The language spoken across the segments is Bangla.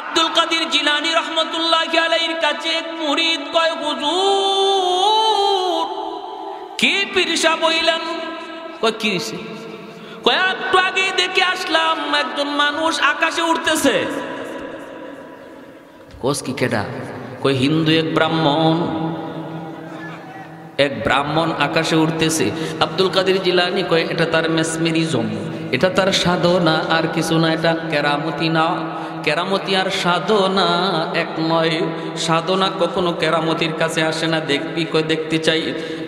আব্দুল কাদের জিলানী রহমতুল্লাহি আলাইহির কাছে এক মুরিদ কয়, হুজুর কি পীরসা বইলেন? কয় কি হইছে? কয় একটু আগে দেখে আসলাম একজন মানুষ আকাশে উঠতেছে। কোস কি কেডা? কই হিন্দু এক ব্রাহ্মণ আকাশে উঠতেছে। আব্দুল কাদের জিলানী কয় এটা তার মেসমেরিজম, এটা তার সাধনা আর কিছু না, এটা কেরামতি না। কেরামতি আর সাধনা এক নয়, সাধনা কখনো কেরামতির কাছে আসে না। দেখবি? কয় দেখতে চাই।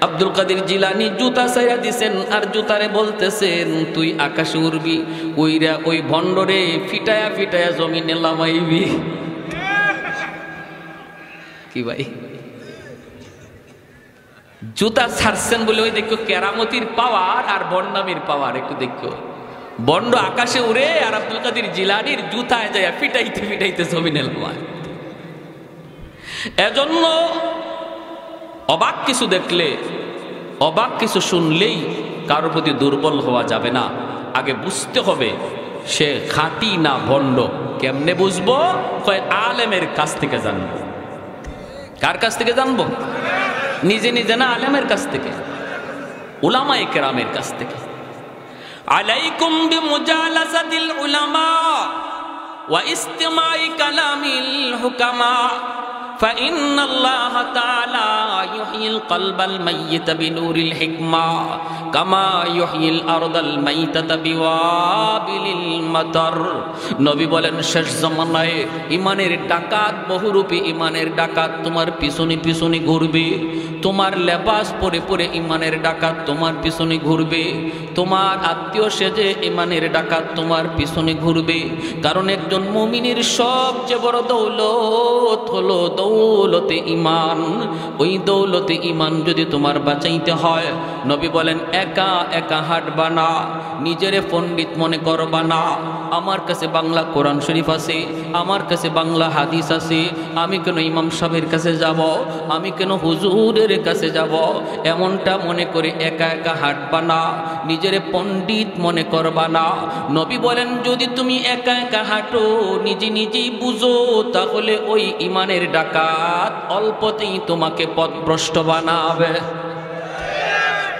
আব্দুল কাদের জিলানী জুতা ছাইরা দিছেন আর জুতারে বলতেছেন তুই আকাশে উড়বি, উইরা ওই ভণ্ডরে ফিটায়া ফিটায়া জমিনে লামাইবি। কি ভাই, জুতা ছাড়ছেন বলে ওই দেখো কেরামতির পাওয়ার আর বন্ডামির পাওয়ার একটু দেখো। বন্ড আকাশে উড়ে আর আব্দুল কাদের জিলানীর জুতায় যায় ফিটাইতে ফিটাইতে জমিনে লামায়। এজন্য অবাক কিছু দেখলে, অবাক কিছু শুনলেই কারোর প্রতি দুর্বল হওয়া যাবে না। আগে বুঝতে হবে সে খাঁটি না ভণ্ড। কেমনে বুঝবো? কয় আলেমের কাছ থেকে জানবো। কার কাছ থেকে জানবো? নিজে নিজে না, আলেমের কাছ থেকে, উলামায়ে কেরামের কাছ থেকে। আলাইকুম বিমুজালাসাতিল উলামা ওয়া ইস্তিমাই কালামিল হুকামা فإن الله تعالى يحيي القلب الميت بنور الحكمة كما يحيي الأرض الميتة بوابل المطر। নবী বলেন শেষ জামানায় ইমানের ডাকাত বহুরূপী ইমানের ডাকাত তোমার পিছনে পিছনে ঘুরবে। তোমার লেবাস পরে পরে ইমানের ডাকাত তোমার পিছনে ঘুরবে। তোমার আত্মীয় সেজে ইমানের ডাকাত তোমার পিছনে ঘুরবে। কারণ একজন মুমিনের সবচেয়ে বড় দৌলত হলো দৌলতে ইমান। ওই দৌলতে ইমান যদি তোমার বাঁচাইতে হয়, নবী বলেন একা একা হাঁটবা না, নিজেরে পণ্ডিত মনে করবা না। আমার কাছে বাংলা কোরআন শরীফ আছে, আমার কাছে বাংলা হাদিস আছে, আমি কেন ইমাম সাহেবের কাছে যাব, আমি কেন হুজুরের কাছে যাব, এমনটা মনে করে একা একা হাঁটবা না, নিজেরে পণ্ডিত মনে করবা না। নবী বলেন যদি তুমি একা একা হাঁটো, নিজে নিজেই বুঝো, তাহলে ওই ইমানের ডাকাত অল্পতেই তোমাকে পথভ্রষ্ট বানাবে,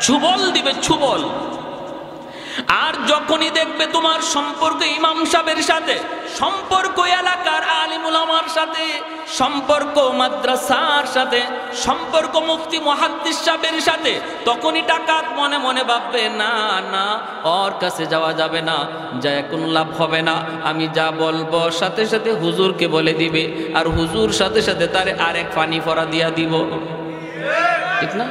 ছুবল দিবে, ছুবল। আর যখনই দেখবে তোমার সম্পর্ক ইমাম সাহেবের সাথে, সম্পর্ক এলাকার আলিম উলামার সাথে, সম্পর্ক মাদ্রাসার সাথে, সম্পর্ক মুফতি মুহাদ্দিস সাহেবের সাথে, তখনই ডাকাত মনে মনে ভাববে না না ওর কাছে যাওয়া যাবে না, যায় কোনো লাভ হবে না। আমি যা বলবো সাথে সাথে হুজুরকে বলে দিবে, আর হুজুর সাথে সাথে তারে আরেক পানি ভরা দিয়া দিব। ঠিক না?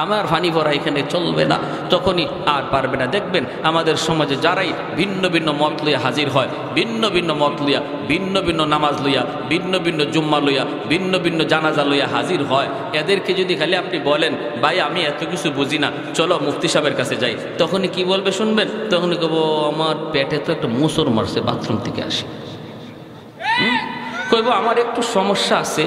আমার ফানি ভরা এখানে চলবে না, তখনই আর পারবে না। দেখবেন আমাদের সমাজে যারাই ভিন্ন ভিন্ন মত লইয়া হাজির হয়, ভিন্ন ভিন্ন মত লইয়া, ভিন্ন ভিন্ন নামাজ লইয়া, ভিন্ন ভিন্ন জুম্মা লইয়া, ভিন্ন ভিন্ন জানাজা লইয়া হাজির হয়, এদেরকে যদি খালি আপনি বলেন ভাই আমি এত কিছু বুঝি না, চলো মুফতি সাহেবের কাছে যাই, তখনই কি বলবে শুনবেন? তখনই কব আমার পেটে তো একটা মুসর মারছে, বাথরুম থেকে আসি। কইব আমার একটু সমস্যা আছে,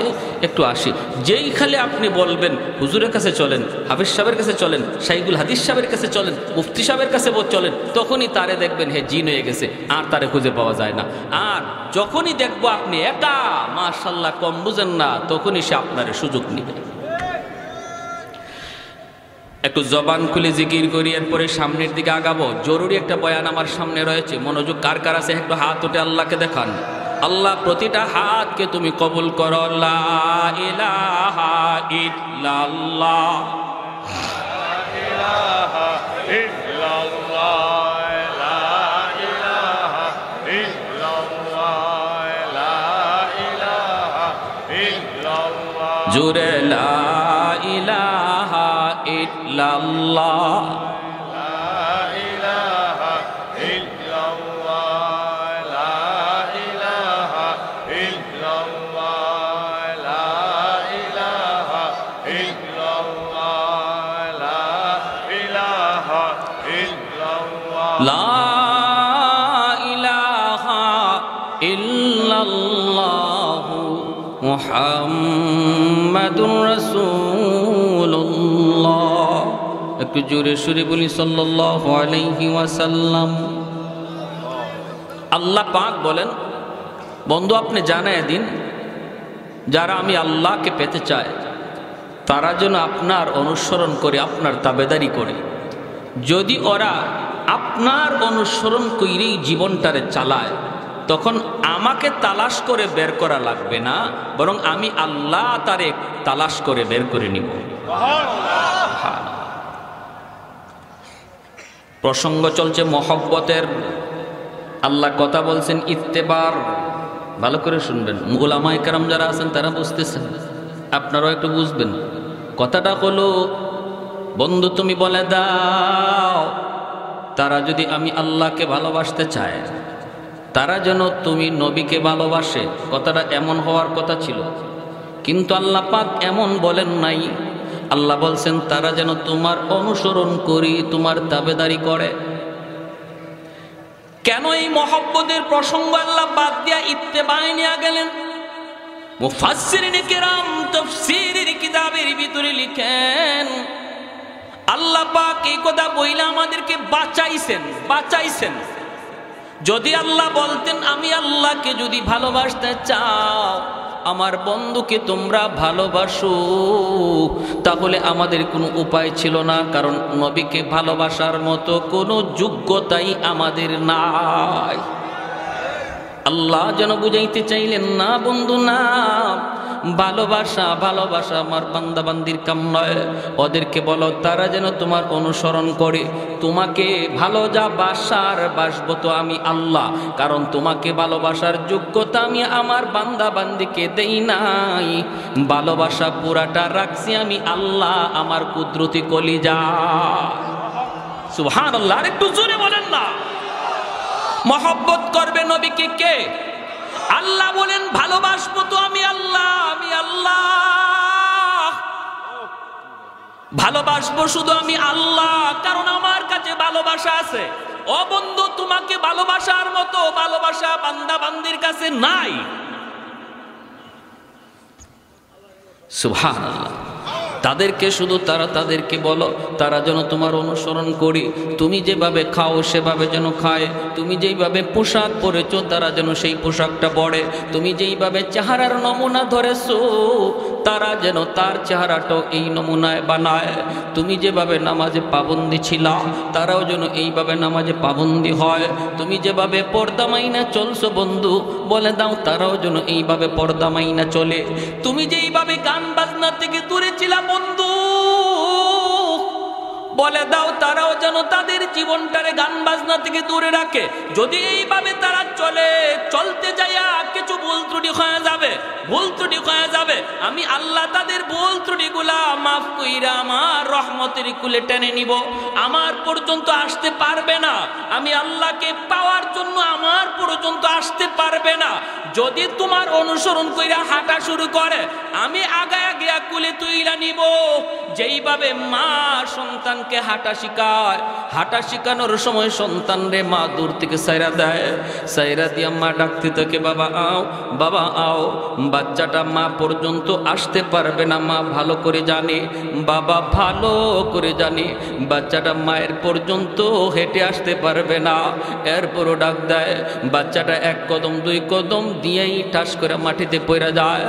একটু আসি। যেই খালি আপনি বলবেন হুজুরের কাছে চলেন, হাফিজ সাহেবের কাছে চলেন, শাইখুল হাদিস সাহেবের কাছে চলেন, মুফতি সাহেবের কাছে চলেন, তখনই তারে দেখবেন হে জিন হয়ে গেছে, আর তারে খুঁজে পাওয়া যায় না। আর যখনই দেখবো আপনি একা, মাশাআল্লাহ কম বুঝেন না, তখনই সে আপনার সুযোগ নিবে। একটু জবান খুলে জিকির করি, এরপরে সামনের দিকে আগাবো। জরুরি একটা বয়ান আমার সামনে রয়েছে, মনোযোগ কার কার আছে একটু হাত উঠে আল্লাহকে দেখান। আল্লাহ প্রতিটা হাতকে তুমি কবুল করো। লা ইলাহা ইল্লাল্লাহ, লা ইলাহা ইল্লাল্লাহ, লা ইলাহা ইল্লাল্লাহ, লা ইলাহা ইল্লাল্লাহ, জুরে লা ইলাহা ইল্লাল্লাহ। মুহাম্মাদুর রাসূলুল্লাহ। একটু জোরে সুরে বলি সাল্লাল্লাহু আলাইহি ওয়াসাল্লাম। আল্লাহ পাক বলেন বন্ধু আপনি জানায় দিন, যারা আমি আল্লাহকে পেতে চায় তারা যেন আপনার অনুসরণ করে, আপনার তাবেদারি করে। যদি ওরা আপনার অনুসরণ করেই জীবনটারে চালায়, তখন আমাকে তালাশ করে বের করা লাগবে না, বরং আমি আল্লাহ তারে তালাশ করে বের করে নিব। প্রসঙ্গ চলছে মহব্বতের। আল্লাহ কথা বলছেন ইত্তেবার, ভালো করে শুনবেন। উলামায়ে কেরাম যারা আছেন তারা বুঝতেছেন, আপনারাও একটু বুঝবেন। কথাটা হলো, বন্ধু তুমি বলে দাও তারা যদি আমি আল্লাহকে ভালোবাসতে চায়, তারা যেন তুমি নবীকে ভালোবাসে। কথাটা এমন হওয়ার কথা ছিল, কিন্তু আল্লাহ পাক এমন বলেন নাই। আল্লাহ বলছেন তারা যেন তোমার অনুসরণ করি, তোমার তাবেদারি করে। কেন এই মহব্বতের প্রসঙ্গ আল্লাহ বাদ দিয়া ইত্তেবায় নিয়ে গেলেন? মুফাসসিরিনে কেরাম তাফসীরের কিতাবের ভিতরে লিখেন, আল্লাহ পাক এই কথা বইলা আমাদেরকে বাঁচাইছেন। যদি আল্লাহ বলতেন আমি আল্লাহকে যদি ভালোবাসতে চাও, আমার বন্ধুকে তোমরা ভালোবাসো, তাহলে আমাদের কোনো উপায় ছিল না, কারণ নবীকে ভালোবাসার মতো কোনো যোগ্যতাই আমাদের নাই। আল্লাহ যেন বুঝাইতে চাইলেন না বন্ধু, না, ভালোবাসা আমার বান্দাবান্দির কাম নয়। ওদেরকে বলো তারা যেন তোমার অনুসরণ করে। তোমাকে ভালো যা বাসবো তো আমি আল্লাহ, কারণ তোমাকে ভালোবাসার যোগ্যতা আমি আমার বান্দাবান্দিকে দেই নাই। ভালোবাসা পুরাটা রাখছি আমি আল্লাহ, আমার কুদরতি কলিজা। সুবহানাল্লাহ, আর একটু জোরে বলেন না। মহব্বত করবে নবীকে কে? আল্লাহ বলেন ভালোবাসবো তো আমি আল্লাহ, ভালোবাসবো শুধু আমি আল্লাহ, কারণ আমার কাছে ভালোবাসা আছে। ও বন্ধু, তোমাকে ভালোবাসার মতো ভালোবাসা বান্দা বান্দির কাছে নাই। সুবহানাল্লাহ। তাদেরকে শুধু তাদেরকে বলো তারা যেন তোমার অনুসরণ করি। তুমি যেভাবে খাও সেভাবে যেন খায়, তুমি যেইভাবে পোশাক পরেছো তারা যেন সেই পোশাকটা পরে, তুমি যেইভাবে চেহারার নমুনা ধরেছো তারা যেন তার চেহারাটাও এই নমুনায় বানায়। তুমি যেভাবে নামাজে পাবন্দি ছিলা তারাও যেন এইভাবে নামাজে পাবন্দি হয়। তুমি যেভাবে পর্দা মাইনা চলছো বন্ধু, বলে দাও তারাও যেন এইভাবে পর্দা মাইনা চলে। তুমি যেইভাবে গান বাজনা থেকে দূরে ছিলা বন্ধু, বলে দাও তারাও যেন তাদের জীবনটারে গান বাজনা থেকে দূরে রাখে। যদি এইভাবে তারা চলতে যাইয়া কিছু ভুল ত্রুটি হয়ে যাবে, আমি আল্লাহ তাদের ভুল ত্রুটিগুলা মাফ কইরা আমার রহমতের কুলে টেনে নিব। আমার পর্যন্ত আসতে পারবে না, আমি আল্লাহকে পাওয়ার জন্য আমার পর্যন্ত আসতে পারবে না। যদি তোমার অনুসরণ কইরা হাঁটা শুরু করে, আমি আগায়া গিয়া কুলে তুইলা নিব। যেইভাবে মা সন্তানকে হাঁটা শিখায়, হাঁটা শিখানোর সময় সন্তান রে মা দূর থেকে সাইরা দেয়, সাইরা দিয়া মা ডাকতে থাকে বাবা আও, বাবা আও। বাচ্চাটা মা পর্যন্ত আসতে পারবে না, মা ভালো করে জানে, বাবা ভালো করে জানে বাচ্চাটা মায়ের পর্যন্ত হেঁটে আসতে পারবে না। এরপরও ডাক দেয়, বাচ্চাটা এক কদম দুই কদম দিয়েই ঠাস করে মাটিতে পড়ে যায়।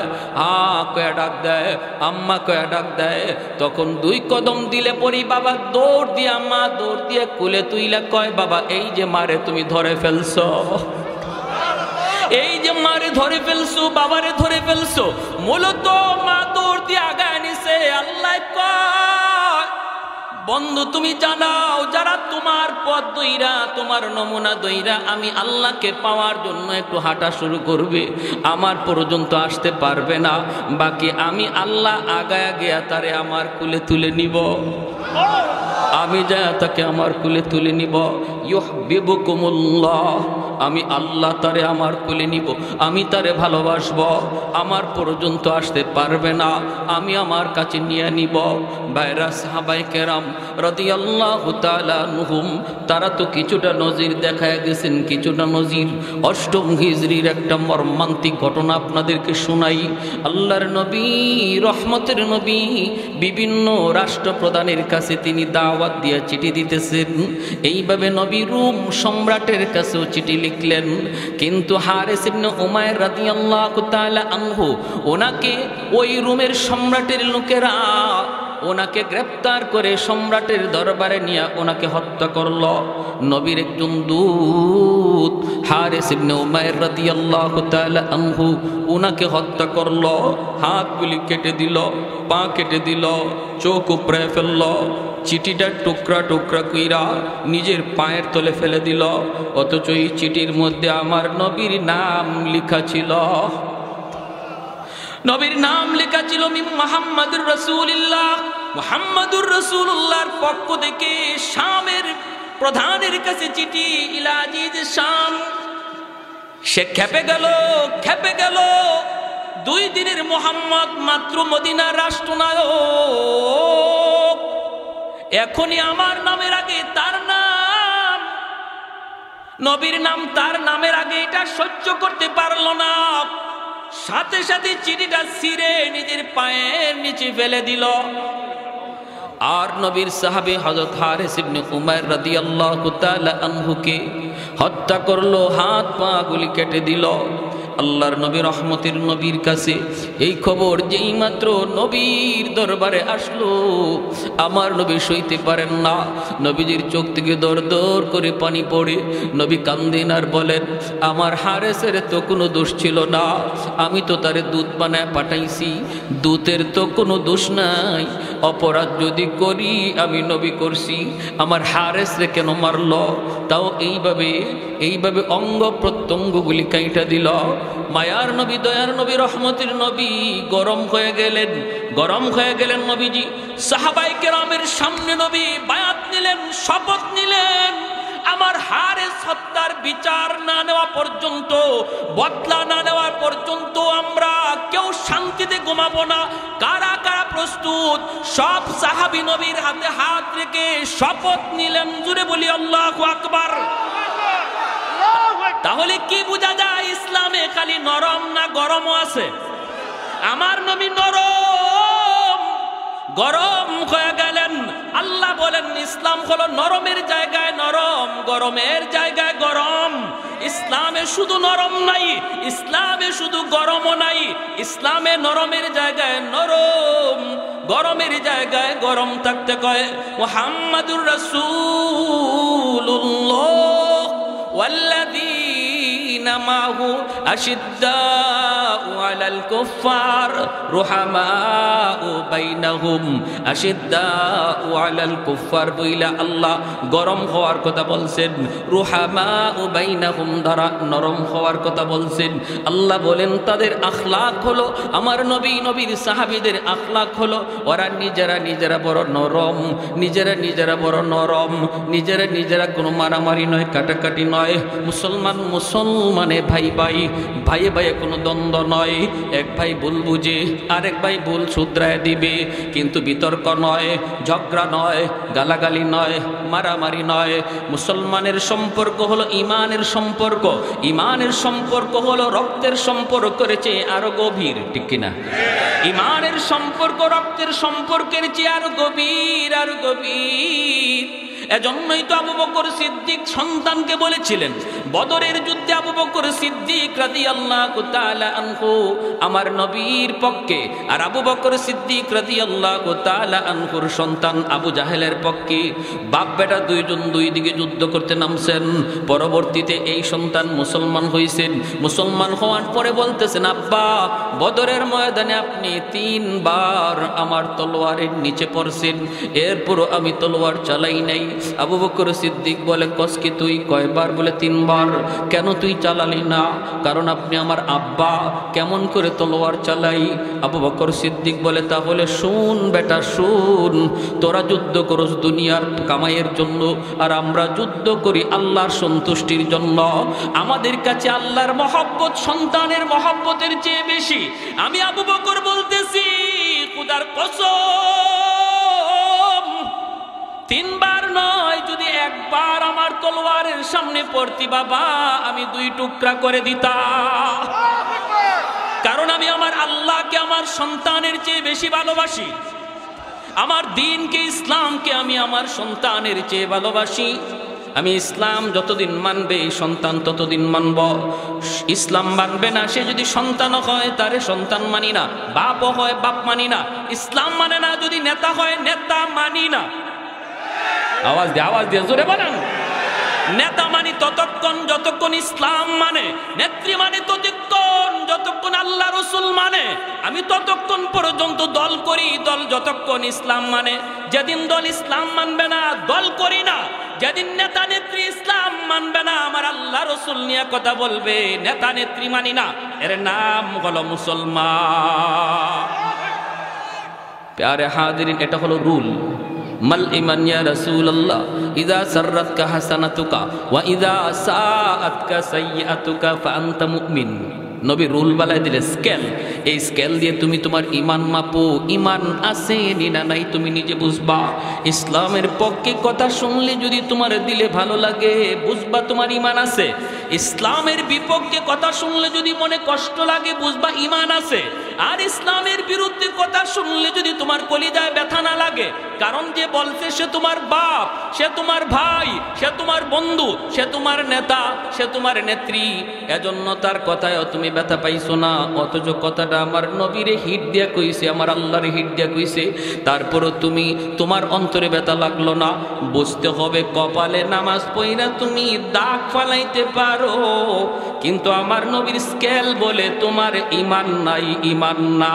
কয়া ডাক দেয়, আম্মা কয়া ডাক দেয়। তখন দুই কদম দিলে পরি বাবা দৌড় দিয়া, মা দৌড় দিয়ে কুলে তুইলা কয় বাবা এই যে মারে তুমি ধরে ফেলছো, এই যে মারে ধরে ফেলছো, বাবারে ধরে ফেলছো। মূলত মা দৌড় দিয়ে আগায় নিছে। আল্লাহ কয় বন্ধু তুমি জানাও, যারা তোমার পথ দইরা তোমার নমুনা দইরা আমি আল্লাহকে পাওয়ার জন্য একটু হাঁটা শুরু করবে, আমার পর্যন্ত আসতে পারবে না, বাকি আমি আল্লাহ আগায়া গিয়া তারে আমার কুলে তুলে নিব। আমি যা তাকে আমার কুলে তুলে নিব। ইউহিব্বুকুমুল্লাহ, আমি আল্লাহ তারে আমার কুলে নিব, আমি তারে ভালোবাসবো। আমার পর্যন্ত আসতে পারবে না, আমি আমার কাছে নিয়ে নিব। ভাইরা সাহাবায়ে কেরাম রাদিয়াল্লাহু তাআলা আনহুম, তারা তো কিছুটা নজির দেখায় গেছেন, কিছুটা নজির। অষ্টম হিজরির একটা মর্মান্তিক ঘটনা আপনাদেরকে শোনাই। আল্লাহর নবী, রহমতের নবী, বিভিন্ন রাষ্ট্রপ্রধানের কাছে তিনি দাওয়াত দিয়ে চিঠি দিতেছেন। এইভাবে নবী রোম সম্রাটের কাছেও চিঠি লিখলেন। কিন্তু হারিস ইবনে উমাইর রাদিয়াল্লাহু তাআলা আনহু ওনাকে ওই রোমের সম্রাটের লোকেরা ওনাকে গ্রেফতার করে সম্রাটের দরবারে নিয়ে ওনাকে হত্যা করল। নবীর একজন দূত হারিস ইবনে উমাইর রাদিয়াল্লাহু তাআলা আনহু ওনাকে হত্যা করল। হাতগুলি কেটে দিল, পা কেটে দিল, চোখ উপড়ে ফেলল, চিঠিটা টুকরা টুকরা কইরা নিজের পায়ের তলে ফেলে দিল। অথচ এই চিঠির মধ্যে আমার নবীর নাম লেখা ছিল। নবীর নাম লেখা ছিল মিন মুহাম্মাদুর রাসূলুল্লাহ। মুহাম্মাদুর রাসূলুল্লাহর পক্ষ থেকে শামের প্রধানের কাছে চিঠি, ইলা আজিজ শাম। সে খেপে গেল। 2 দিনের মুহাম্মদ মাত্র মদিনার রাষ্ট্রনায়ক, এখনই আমার নামের আগে তার নাম, নবীর নাম তার নামের আগে এটা সহ্য করতে পারল না। সাথে সাথে চিঠিটা ছিঁড়ে নিজের পায়ের নিচে ফেলে দিল। আর নবীর সাহাবী হযরত হারিস ইবনে উমাইর রাদিয়াল্লাহু তাআলা আনহুকে হত্যা করলো, হাত পা গুলি কেটে দিল। আল্লাহর নবী রহমতের নবীর কাছে এই খবর যেই মাত্র নবীর দরবারে আসলো, আমার নবী সইতে পারেন না। নবীজির চোখ থেকে দর দর করে পানি পড়ে নবী কান্দেন আর বলেন, আমার হারেসের তো কোনো দোষ ছিল না, আমি তো তারে দুধ বানায় পাঠাইছি, দুধের তো কোনো দোষ নাই। অপরাধ যদি করি আমি নবী করছি, আমার হারেসরে কেন মারল? তাও এইভাবে অঙ্গ প্রত্যঙ্গগুলি কাইটা দিল। মায়ার নবী, দয়ার নবী, রহমতের নবী গরম হয়ে গেলেন নবীজি। সাহাবায়ে কেরামের সামনে নবী বায়াত নিলেন, শপথ নিলেন, আমার হারেস হত্যার বিচার না নেওয়া পর্যন্ত, বদলা না নেওয়া পর্যন্ত আমরা কেউ শান্তিতে ঘুমাবো না। কারা কারা প্রস্তুত? সব সাহাবী নবীর হাতে হাত রেখে শপথ নিলেন। জুড়ে বলি আল্লাহু আকবার। তাহলে কি বোঝা যায়? ইসলামে খালি নরম না গরমও আছে? আমার নবী গরম হয়ে গেলেন। আল্লাহ বলেন ইসলাম হলো নরমের জায়গায় নরম, গরমের জায়গায় গরম। ইসলামে শুধু নরম নাই, ইসলামে শুধু গরমও নাই, ইসলামে নরমের জায়গায় নরম, গরমের জায়গায় গরম থাকতে কয়। মুহাম্মাদুর রাসূলুল্লাহ ওয়াল্লাযীনা মাহু আশিদ্দাউ আলাল কুফফার রুহামাউ বাইনাহুম। আশিদ্দাউ আলাল কুফফার বইলা আল্লাহ গরম হওয়ার কথা বলছেন, রুহামাউ বাইনাহুম দ্বারা নরম হওয়ার কথা বলছেন। আল্লাহ বলেন তাদের আখলাক হলো, আমার নবীর সাহাবীদের আখলাক হলো ওরা নিজেরা বড় নরম, নিজেরা বড় নরম, নিজেরা কোনো মারামারি নয়, কাটাকাটি নয়। মুসলমানে ভাইয়ে কোনো দ্বন্দ্ব নয়। এক ভাই ভুল বুঝে আরেক ভাই ভুল শুধরায় দিবে, কিন্তু বিতর্ক নয়, ঝগড়া নয়, গালাগালি নয়, মারামারি নয়। মুসলমানের সম্পর্ক হলো ইমানের সম্পর্ক, ইমানের সম্পর্ক হলো রক্তের সম্পর্কের চেয়ে আরো গভীর, ঠিক কিনা? ইমানের সম্পর্ক রক্তের সম্পর্কের চেয়ে আরো গভীর। এজন্যই তো আবু বকর সিদ্দিক সন্তানকে বলেছিলেন বদরের যুদ্ধে, আবু বকর সিদ্দিক রাদিয়াল্লাহু তাআলা আনহু আমার নবীর পক্ষে, আর আবু বকর সিদ্দিক রাদিয়াল্লাহু তাআলা আনহুর সন্তান আবু জাহেলের পক্ষে। বাপ বেটা দুইজন দুই দিকে যুদ্ধ করতে নামছেন। পরবর্তীতে এই সন্তান মুসলমান হয়েছেন। মুসলমান হওয়ার পরে বলতেছেন, আব্বা বদরের ময়দানে আপনি 3 বার আমার তলোয়ারের নিচে পড়ছেন, এরপরও আমি তলোয়ার চালাই নাই। আবু বকর সিদ্দিক বলে, কসকি তুই কয়বার? বলে 3 বার। কেন তুই চালালি না? কারণ আপনি আমার আব্বা, কেমন করে তলোয়ার চালাই? আবু বকর সিদ্দিক বলে, তাহলে শুন বেটা শুন, তোরা যুদ্ধ করস দুনিয়ার কামাইয়ের জন্য, আর আমরা যুদ্ধ করি আল্লাহর সন্তুষ্টির জন্য। আমাদের কাছে আল্লাহর মহব্বত সন্তানের মহব্বতের চেয়ে বেশি। আমি আবু বকর বলতেছি, খুদার কসম 3 বার নয়, যদি 1 বার আমার তলোয়ারের সামনে পড়তি বাবা, আমি 2 টুকরা করে দিতাম। কারণ আমি আমার আল্লাহকে আমার সন্তানের চেয়ে বেশি ভালোবাসি, আমার দ্বীনকে ইসলামকে আমি আমার সন্তানের চেয়ে ভালোবাসি। আমি ইসলাম যতদিন মানবে সন্তান ততদিন মানব, ইসলাম মানবে না সে যদি সন্তানও হয় তারে সন্তান মানি না, বাপও হয় বাপ মানি না, ইসলাম মানে না যদি নেতা হয় নেতা মানি না। আওয়াজ দিয়ে জোরে বলেন। নেতা মানি ততক্ষণ যতক্ষণ ইসলাম মানে, নেত্রী মানে ততক্ষণ যতক্ষণ আল্লাহ রসুল মানে, আমি ততক্ষণ পর্যন্ত দল করি, দল যতক্ষণ ইসলাম মানে। যেদিন দল ইসলাম মানবে না দল করি না, যেদিন নেতা নেত্রী ইসলাম মানবে না আমার আল্লাহ রসুল নিয়ে কথা বলবে নেতা নেত্রী মানি না, এর নাম হলো মুসলমান। প্যারে হাজিরিন, এটা হলো রুল। মাল ইমান ইয়া রাসূলুল্লাহ ইযা সাররাতকা হাসানাতুকা ওয়া ইযা সাআতকা সাইয়্যাতুকা ফাআনতা মুমিন। নবী রুল বালাই দিলে স্কেল, এই স্কেল দিয়ে তুমি তোমার ইমান মাপো, ইমান আছে না নাই তুমি নিজে বুঝবা। ইসলামের পক্ষে কথা শুনলে যদি তোমার দিলে ভালো লাগে বুঝবা তোমার ইমান আছে, ইসলামের বিপক্ষে কথা শুনলে যদি মনে কষ্ট লাগে বুঝবা ইমান আছে। আর ইসলামের বিরুদ্ধে কথা শুনলে যদি তোমার কলিজায় ব্যথা না লাগে, কারণ যে বলছে সে তোমার বাপ, সে তোমার ভাই, সে তোমার বন্ধু, সে তোমার নেতা, সে তোমার নেত্রী, এজন্য তার কথায় তুমি ব্যথা পাইছো না, অথচ কথাটা আমার নবীরে হিট দিয়া কইছে, আমার আল্লাহরে হিট দিয়া কইছে, তারপরও তুমি তোমার অন্তরে ব্যথা লাগলো না। বুঝতে হবে কপালে নামাজ পড়া তুমি দাগ ফালাইতে পারো, কিন্তু আমার নবীর স্কেল বলে তোমার ইমান নাই, ইমান না।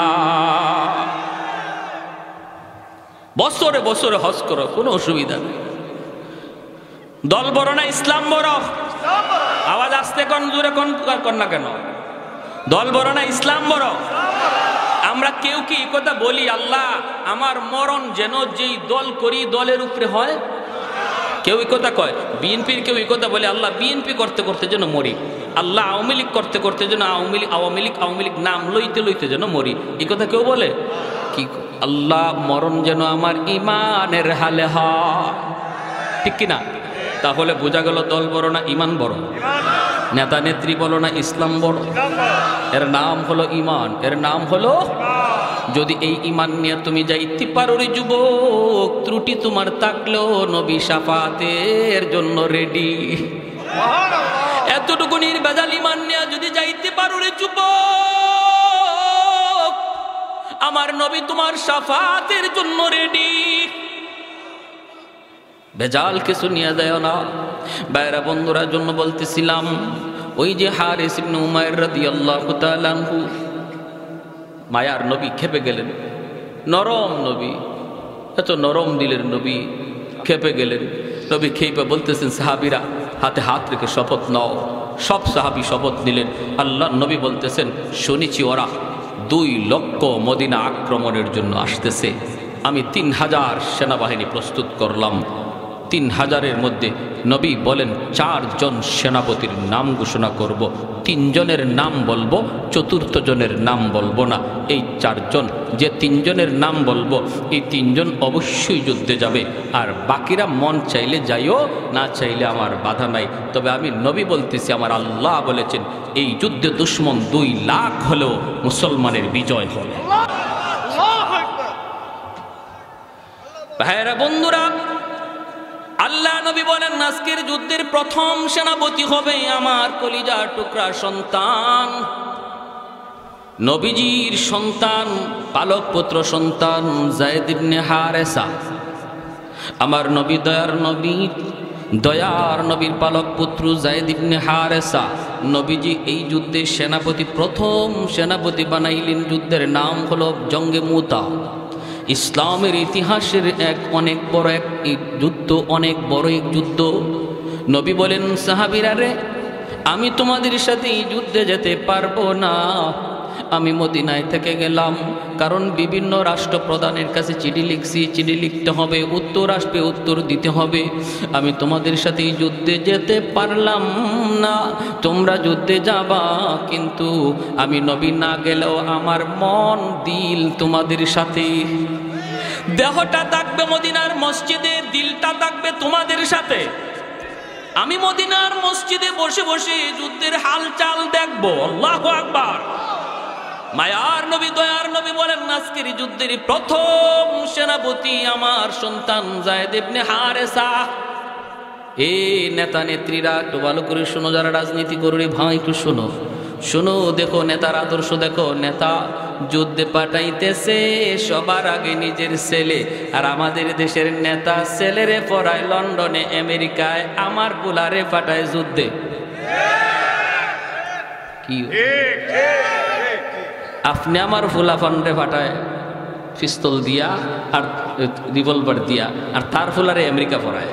বছরে বছরে হজ করো, কোনো অসুবিধা নেই। দল বড় না ইসলাম বড়? আওয়াজ আসতে কোন জোরে কোন না কেন? দল বড় না ইসলাম বড়? আমরা কেউ কি কথা বলি আল্লাহ আমার মরণ যেন যেই দল করি দলের উপরে হয়? কেউ কথা কয় বিএনপির, কেউ কথা বলে আল্লাহ বিএনপি করতে করতে যেন মরি, আল্লাহ আওয়ামী লীগ করতে করতে যেন আওয়ামী লীগ নাম লইতে লইতে যেন মরি, এই কথা কেউ বলে? কি আল্লাহ মরণ যেন আমার ইমানের হালে হয়, ঠিক কিনা? তাহলে বোঝা গেল দল বড় না ইমান বড়? নেতা নেত্রী বলো না ইসলাম বড়? এর নাম হলো ইমান, এর নাম হলো। যদি এই ইমান নিয়ে তুমি যাইতে পারো রে যুবক, ত্রুটি তোমার থাকলেও নবী শাফাতের জন্য রেডি। এতটুকু নির্ভেজাল ইমান নিয়ে যদি যাইতে পারো রে যুবক, আমার নবী তোমার শাফাতের জন্য রেডি। ভেজাল কিছু নিয়ে যায় না। বাইরা বন্ধুরা জন্য বলতেছিলাম, ওই যে হারিস ইবনে উমাইর রাদিয়াল্লাহু তাআলা আনহু, মায়ার নবী খেপে গেলেন, নরম নবী, এত নরম দিলের নবী খেপে গেলেন। নবী খেপে বলতেছেন সাহাবীরা হাতে হাত রেখে শপথ নাও। সব সাহাবী শপথ নিলেন। আল্লাহ নবী বলতেছেন শুনেছি ওরা 2 লক্ষ মদিনা আক্রমণের জন্য আসতেছে, আমি 3000 সেনাবাহিনী প্রস্তুত করলাম। 3000-এর মধ্যে নবী বলেন 4 জন সেনাপতির নাম ঘোষণা করব, 3 জনের নাম বলবো, 4th জনের নাম বলবো না। এই 4 জন, যে 3 জনের নাম বলবো এই 3 জন অবশ্যই যুদ্ধে যাবে, আর বাকিরা মন চাইলে যাইও, না চাইলে আমার বাধা নাই। তবে আমি নবী বলতেছি, আমার আল্লাহ বলেছেন এই যুদ্ধে দুশ্মন 2 লাখ হলেও মুসলমানের বিজয় হবে। ভাইরা বন্ধুরা, আল্লাহ নবী বলেন আজকের যুদ্ধের প্রথম সেনাপতি হবে আমার কলিজার টুকরা সন্তান, নবীজির সন্তান, পালক পুত্র সন্তান যায়েদ ইবনে হারেসা। আমার নবী দয়ার নবীর পালক পুত্র যায়েদ ইবনে হারেসা নবীজি এই যুদ্ধের সেনাপতি, প্রথম সেনাপতি বানাইলেন। যুদ্ধের নাম হলো জঙ্গে মুতা। ইসলামের ইতিহাসের অনেক বড় এক যুদ্ধ, অনেক বড় এক যুদ্ধ। নবী বলেন সাহাবীরা রে, আমি তোমাদের সাথে এই যুদ্ধে যেতে পারবো না, আমি মদিনায় থেকে গেলাম, কারণ বিভিন্ন রাষ্ট্রপ্রধানের কাছে চিঠি লিখছি, চিঠি লিখতে হবে, উত্তর আসবে, উত্তর দিতে হবে। আমি তোমাদের সাথে এই যুদ্ধে যেতে পারলাম না, তোমরা যুদ্ধে যাবা, কিন্তু আমি নবী না গেলেও আমার মন দিল তোমাদের সাথে। দেহটা থাকবে মদিনার মসজিদে, দিলটা থাকবে তোমাদের সাথে। আমি মদিনার মসজিদে বসে বসে যুদ্ধের হালচাল দেখবো। আল্লাহু আকবার। মায়ার নবী, দয়ার নবী বলেন আজকের যুদ্ধের প্রথম সেনাপতি আমার সন্তান যায়েদ ইবনে হারেসা। এই নেতা নেত্রীরা একটু ভালো করে শোনো, যারা রাজনীতি করে ভাই একটু শোনো শোনো, দেখো নেতার আদর্শ দেখো। নেতা যুদ্ধে পাঠাইতেছে সবার আগে নিজের ছেলে, আর আমাদের দেশের নেতা ছেলেরে পড়ায় লন্ডনে আমেরিকায়, আমার পোলারে পাঠায় যুদ্ধে। কি আপনি আমার ফুলাফানরে পাঠায় পিস্তল দিয়া আর রিভলভার দিয়া, আর তার ফুলারে আমেরিকা পড়ায়।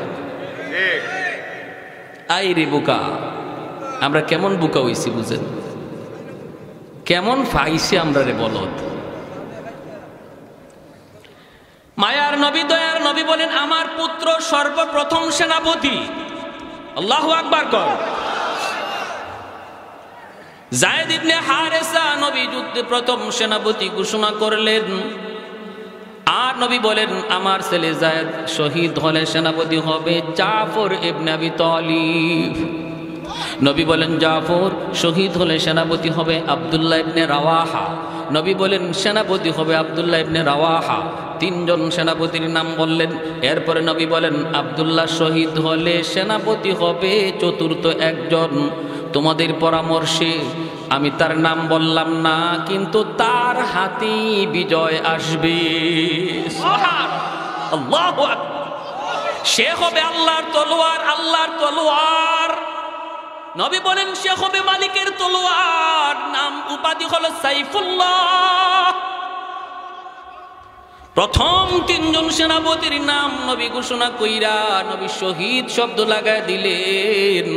আই রে বোকা, আমরা কেমন বোকা হইছি বুঝেন, কেমন ফাইছি আমরা রে বলদ। মায়ার নবী দয়ার নবী বলেন আমার পুত্র সর্বপ্রথম সেনাপতি। আল্লাহু আকবার কর। যায়েদ ইবনে হারেসা নবী যুদ্ধে প্রথম সেনাপতি ঘোষণা করলেন। আর নবী বলেন আমার ছেলে যায়েদ শহীদ হলে সেনাপতি হবে জাফর ইবনে আবি তালিব। নবী বলেন জাফর শহীদ হলে সেনাপতি হবে আব্দুল্লাহ ইবনে রাওয়াহা। নবী বলেন সেনাপতি হবে আব্দুল্লাহ ইবনে রাওয়াহা। তিনজন সেনাপতির নাম বললেন। এরপরে নবী বলেন আব্দুল্লাহ শহীদ হলে সেনাপতি হবে চতুর্থ একজন। তোমাদের পরামর্শে আমি তার নাম বললাম না, কিন্তু তার হাতেই বিজয় আসবে। আল্লাহু আকবার। সে হবে আল্লাহর তলোয়ার, আল্লাহর তলোয়ার। নবী বলেন সে হবে মালিকের তলোয়ার, নাম উপাধি হলো সাইফুল্লাহ। প্রথম তিনজন সেনাপতির নাম নবী ঘোষণা কইরা নবী শহীদ শব্দ লাগায় দিলেন।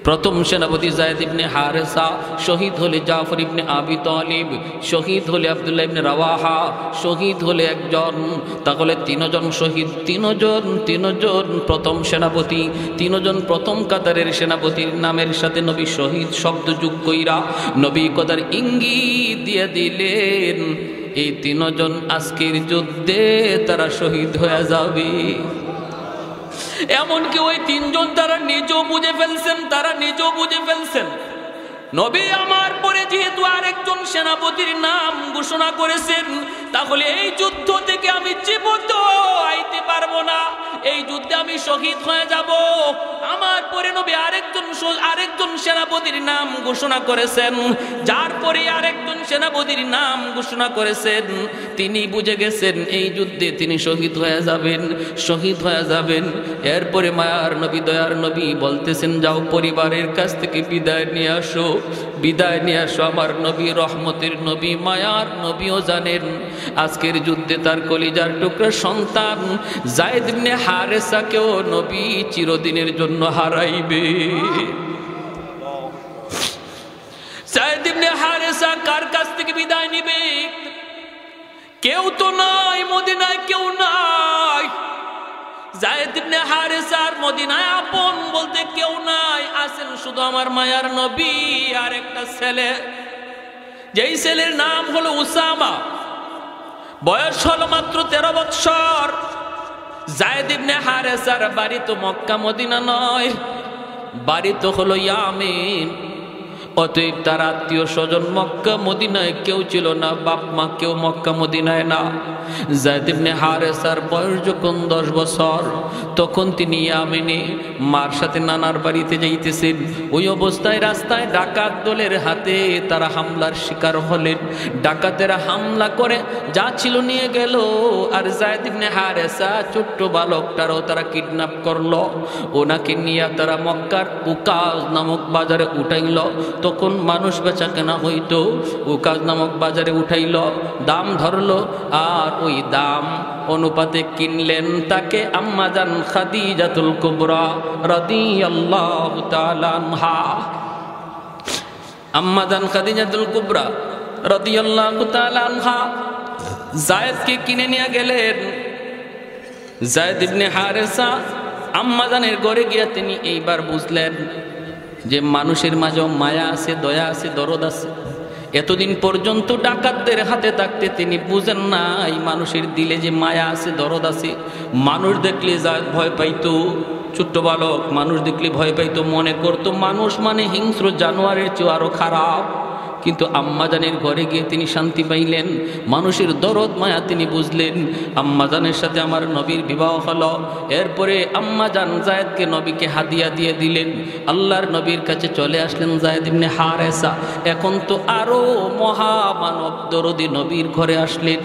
প্রথম সেনাপতি যায়েদ ইবনে হারেসা, শহীদ হলে জাফর ইবনে আবি তালিব, শহীদ হলে আব্দুল্লাহ ইবনে রাওয়াহা, শহীদ হলে একজন। তাহলে তিনজন শহীদ, তিনজন প্রথম সেনাপতি, তিনজন প্রথম কাতারের সেনাপতির নামের সাথে নবী শহীদ শব্দ যোগ কইরা নবী কথার ইঙ্গিত দিয়ে দিলেন এই তিনজন আজকের যুদ্ধে তারা শহীদ হয়ে যাবে। এমনকি ওই তিনজন তারা নিজেও বুঝে ফেলছেন, নবী আমার পরে যেহেতু আরেকজন সেনাপতির নাম ঘোষণা করেছেন, তাহলে এই যুদ্ধ থেকে আমি জীবিত আইতে পারবো না, এই যুদ্ধে আমি শহীদ হয়ে যাব। আমার পরে নবী আরেকজন সেনাপতির নাম ঘোষণা করেছেন, যার পরে আরেকজন সেনাপতির নাম ঘোষণা করেছেন। তিনি বুঝে গেছেন এই যুদ্ধে তিনি শহীদ হয়ে যাবেন। এরপরে মায়ার নবী দয়ার নবী বলতেছেন যাও পরিবারের কাছ থেকে বিদায় নিয়ে আসো। আমার নবী রহমতের নবী, মায়ার নবীও জানেন আজকের যুদ্ধে তার কলিজার টুকরা সন্তান যায়েদ ইবনে হারেসাকেও নবী চিরদিনের জন্য হারাইবে। যায়েদ ইবনে হারেসা কার কাছ থেকে বিদায় নিবে? কেউ তো নাই, মদিনায় কেউ নাই। যায়েদ ইবনে হারেসার মদিনায় আপন বলতে কেউ নাই, আছেন শুধু আমার মায়ার নবী আর একটা ছেলে, যেই ছেলের নাম হলো উসামা। বয়স হলো মাত্র 13 বৎসর। যায়েদ ইবনে হারেসার বাড়ি তো মক্কা মদিনা নয়, বাড়ি তো হলো ইয়ামেন। অতএব তার আত্মীয় স্বজন মক্কা মদিনায় কেউ ছিল না, বাপ মা কেউ মক্কা মদিনায় না। যায়েদ ইবনে হারেসার বয়স যখন 10 বছর, তখন তিনি ইয়ামেনে মার সাথে নানার বাড়িতে যাইতেছেন। ওই অবস্থায় রাস্তায় ডাকাত দলের হাতে তারা হামলার শিকার হলেন। ডাকাতেরা হামলা করে যা ছিল নিয়ে গেল, আর যায়েদ ইবনে হারেসা ছোট্ট বালকটারও তারা কিডন্যাপ করলো। ওনাকে নিয়ে তারা মক্কার উকাজ নামক বাজারে উঠাইল। তখন মানুষ বেচা কেনা হইতো, উকাজ নামক বাজারে উঠাইল, দাম ধরলো, আর ওই দাম অনুপাতে কিনলেন তাকে আম্মাজান খাদিজাতুল কুবরা রাদিয়াল্লাহু তাআলা আনহা। আম্মাজান খাদিজাতুল কুবরা রাদিয়াল্লাহু তাআলা আনহা যায়েদকে কিনে নিয়ে গেলেন। যায়েদ ইবনে হারেসা আম্মাজানের ঘরে গিয়া তিনি এইবার বুঝলেন যে মানুষের মাঝেও মায়া আছে, দয়া আছে, দরদ আছে। এতদিন পর্যন্ত ডাকাতদের হাতে থাকতে তিনি বুঝেন না এই মানুষের দিলে যে মায়া আছে, দরদ আছে। মানুষ দেখলে যায়েদ ভয় পাইতো, ছোট্ট বালক মানুষ দেখলে ভয় পাইতো, মনে করতো মানুষ মানে হিংস্র জানোয়ারের চেয়ে আরো খারাপ। কিন্তু আম্মাজানের ঘরে গিয়ে তিনি শান্তি পাইলেন, মানুষের দরদ মায়া তিনি বুঝলেন। আম্মাজানের সাথে আমার নবীর বিবাহ হলো। এরপরে আম্মাজান যায়েদকে নবীকে হাদিয়া দিয়ে দিলেন। আল্লাহর নবীর কাছে চলে আসলেন যায়েদ ইবনে হারেসা। এখন তো আরো মহামানব দরদি নবীর ঘরে আসলেন,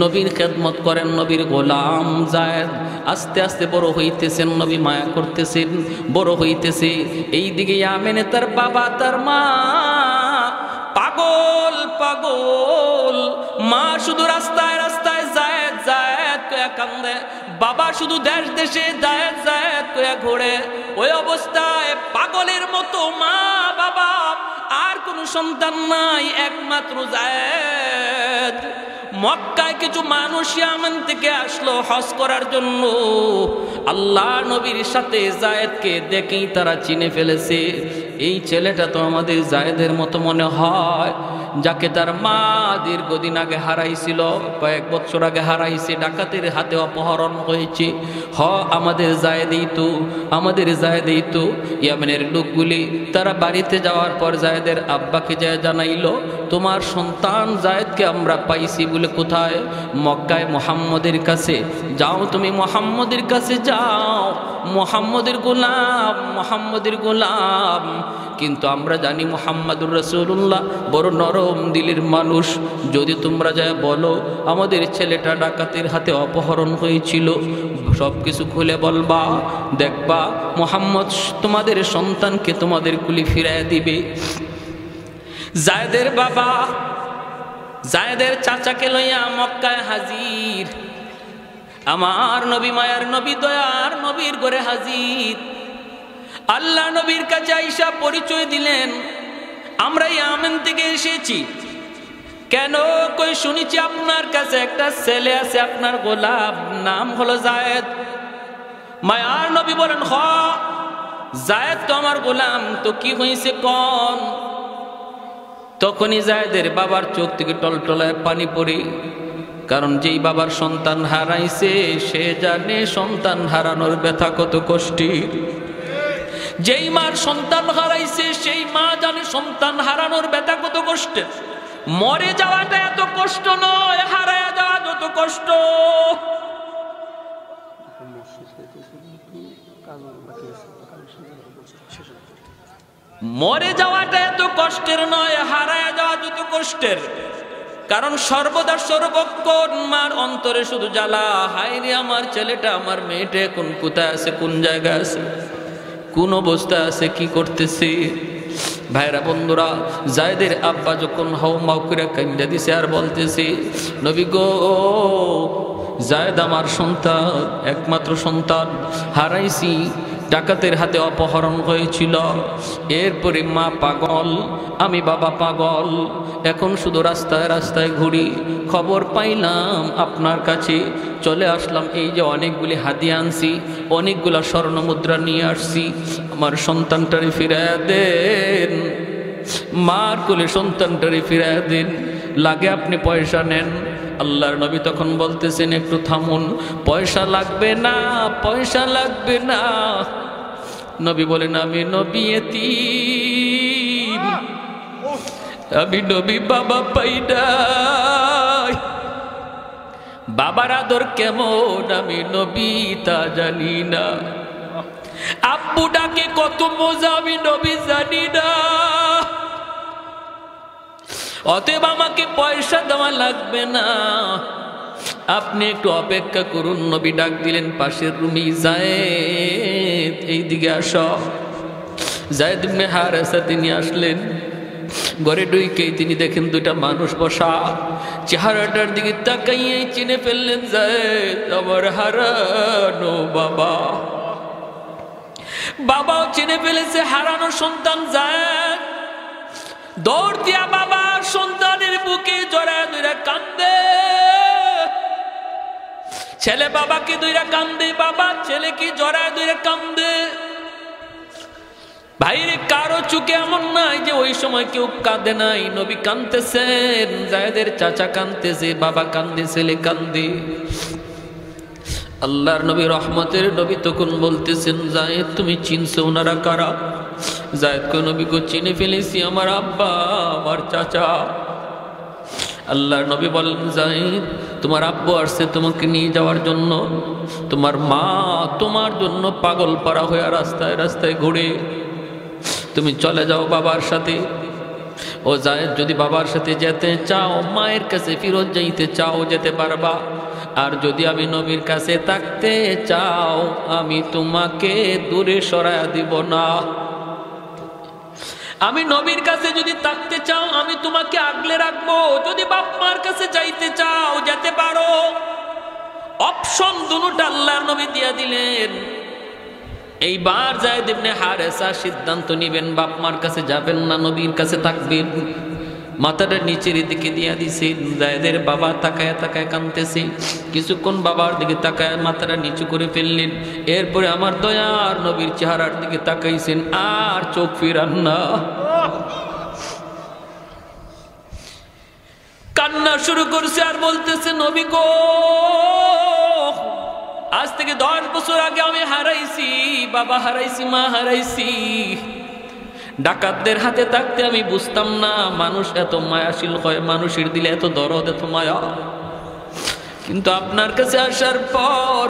নবীর খেদমত করেন, নবীর গোলাম যায়েদ। আস্তে আস্তে বড় হইতেছেন, নবী মায়া করতেছেন, বড় হইতেছে। এই দিকে ইয়ামেনে তার বাবা তার মা পাগল পাগল, মা শুধু রাস্তায় রাস্তায় যায়েদ যায়েদ কয়া কান্দে, বাবা শুধু দেশ দেশে যায়েদ যায়েদ কয়া ঘোরে। ওই অবস্থায় পাগলের মতো মা বাবা, আর কোনো সন্তান নাই, একমাত্র যায়েদ। মক্কায় কিছু মানুষ ইয়ামান থেকে আসলো হজ করার জন্য। আল্লাহ নবীর সাথে যায়েদকে দেখেই তারা চিনে ফেলেছে, এই ছেলেটা তো আমাদের যায়েদের মতো মনে হয়, যাকে তার মা দীর্ঘদিন আগে হারাইছিল, কয়েক বছর আগে হারাইছে, ডাকাতের হাতে অপহরণ হয়েছে। আমাদের যায়েদেই তো, আমাদের যায়েদেই তো। ইয়ামেনের লোকগুলি তারা বাড়িতে যাওয়ার পর যায়েদের আব্বাকে যায় জানাইল, তোমার সন্তান যায়েদকে আমরা পাইছি বলে। কোথায়? মক্কায় মুহাম্মদের কাছে। যাও তুমি মুহাম্মদের কাছে যাও, মুহাম্মদের গোলাম, মুহাম্মদের গোলাম। কিন্তু আমরা জানি মুহাম্মাদুর রাসূলুল্লাহ বড় নরম দিলের মানুষ। যদি তোমরা যায় বলো আমাদের ছেলেটা ডাকাতের হাতে অপহরণ হয়েছিল, সব কিছু খুলে বলবা, দেখবা মুহাম্মদ তোমাদের সন্তানকে তোমাদের কুলি ফিরাইয়া দিবে। যায়েদের বাবা যায়েদের চাচাকে লইয়া মক্কায় হাজির। আমার নবী মায়ার নবী দয়ার নবীর ঘরে হাজির। আল্লাহ নবীর কাছে আইসা পরিচয় দিলেন, আমরা ইয়ামেন থেকে এসেছি। কেন? কই শুনেছি আপনার কাছে একটা ছেলে আছে, আপনার গোলাম, নাম হলো যায়েদ। মায়ার নবী বলেন, হ যায়েদ তো আমার গোলাম, তো কি হয়েছে কোন? তখনই যায়েদের বাবার চোখ থেকে টলটলায় পানি পড়ে, কারণ যেই বাবার সন্তান হারাইছে সে জানে সন্তান হারানোর ব্যথা কত কষ্টের। যেই মার সন্তান হারাইছে সেই মা জানে সন্তান হারানোর ব্যথা কত কষ্টের। মরে যাওয়াটা এত কষ্ট নয়, হারায়া যাওয়া যত কষ্ট। মরে যাওয়াটা এত কষ্টের নয়, হারায়া যাওয়া যত কষ্টের। কারণ সর্বদা সর্বক্ষণ মার অন্তরে শুধু জ্বালা, হায় রে আমার ছেলেটা, আমার মেয়েটা এখন কোথায় আছে, কোন জায়গায় আছে, কোন অবস্থা আছে, কি করতেছে। ভাইরা বন্ধুরা, যায়েদের আব্বা যখন হাউমাউ করে কান্দা দিছে আর বলতেছে, নবী গো, যায়েদ আমার সন্তান, একমাত্র সন্তান হারাইছি, ডাকাতের হাতে অপহরণ হয়েছিল। এরপরে মা পাগল, আমি বাবা পাগল, এখন শুধু রাস্তায় রাস্তায় ঘুরি। খবর পাইলাম আপনার কাছে, চলে আসলাম। এই যে অনেকগুলি হাদিয়া আনছি, অনেকগুলা স্বর্ণ মুদ্রা নিয়ে আসছি, আমার সন্তানটারে ফিরাইয়া দেন, মার কোলে সন্তানটারে ফিরাইয়া দেন, লাগে আপনি পয়সা নেন। আল্লাহর নবী তখন বলতেছেন, একটু থামুন, পয়সা লাগবে না, পয়সা লাগবে না। নবী বলেন, আমি নবী এতিম, আমি নবী বাবা পাই নাই, বাবার আদর কেমন আমি নবী তা জানি না, আব্বু ডাকে কত মজা আমি নবী জানি না। অতএব আমাকে পয়সা দেওয়া লাগবে না, আপনি একটু অপেক্ষা করুন। নবী ডাক দিলেন পাশের রুমে, যায়েদ এইদিকে আসো। যায়েদ ইবনে হারেসা তিনি আসলেন। ঘরে ঢুকেই তিনি দেখেন দুইটা মানুষ বসা, চেহারাটার দিকে তাকাইয়ে চিনে ফেললেন, যায়েদ আমার হারানো বাবা। বাবাও চিনে ফেলেছে হারানো সন্তান যায়েদ। দৌড় দিয়া বাবা সন্তানের বুকে জড়ায় ধরে কান্দে, ছেলে বাবাকে ধরে কান্দে, বাবা ছেলেকে জড়ায় ধরে কান্দে। ভাইরে কারো চোখে এমন নাই যে ওই সময় কেউ কাঁদে নাই। নবী কাঁদতেছেন, যায়েদের চাচা কাঁদতেছে, বাবা কান্দে, ছেলে কান্দে। আল্লাহর নবী রহমতের নবী তখন বলতেছেন, যায়েদ তুমি চিনছো ওনারা কারা? জায়েদ কো নবী কো চিনে ফেলেছি, আমার আব্বা, আমার চাচা। আল্লাহর নবী বলেন, জায়েদ তোমার আব্বু আসছে তোমাকে নিয়ে যাওয়ার জন্য, তোমার মা তোমার জন্য পাগল পারা হয়ে রাস্তায় রাস্তায় ঘুরে, তুমি চলে যাও বাবার সাথে। ও জায়েদ, যদি বাবার সাথে যেতে চাও, মায়ের কাছে ফিরত যাইতে চাও, যেতে পারবা। আর যদি আমি নবীর কাছে থাকতে চাও, আমি তোমাকে দূরে সরায়া দিব না। আমি নবীর কাছে যদি থাকতে চাও, আমি তোমাকে আগলে রাখবো। যদি বাপ মার কাছে যাইতে চাও, যেতে পারো। অপশন দুটোটা আল্লাহর নবী দিয়া দিলেন। এইবার যায়েদ ইবনে হারেসা সিদ্ধান্ত নিবেন, বাপ মার কাছে যাবেন না, নবীর কাছে থাকবেন। মাথাটা নিচের দিকে দিয়া দিছেন। জায়েদের বাবা তাকায় তাকায় কাঁদতেছে। কিছুক্ষণ বাবার দিকে তাকায় মাথাটা নিচু করে ফেললেন। এরপরে আমার দয়ার নবীর চেহারার দিকে তাকাইছেন, আর চোখ ফিরান না। কান্না শুরু করছে আর বলতেছে, নবী গো, আজ থেকে 10 বছর আগে আমি হারাইছি, বাবা হারাইছি, মা হারাইছি। ডাকাতদের হাতে থাকতে আমি বুঝতাম না মানুষ এত মায়াশীল হয়, মানুষের দিলে এত দরদ, এত মায়া। কিন্তু আপনার কাছে আসার পর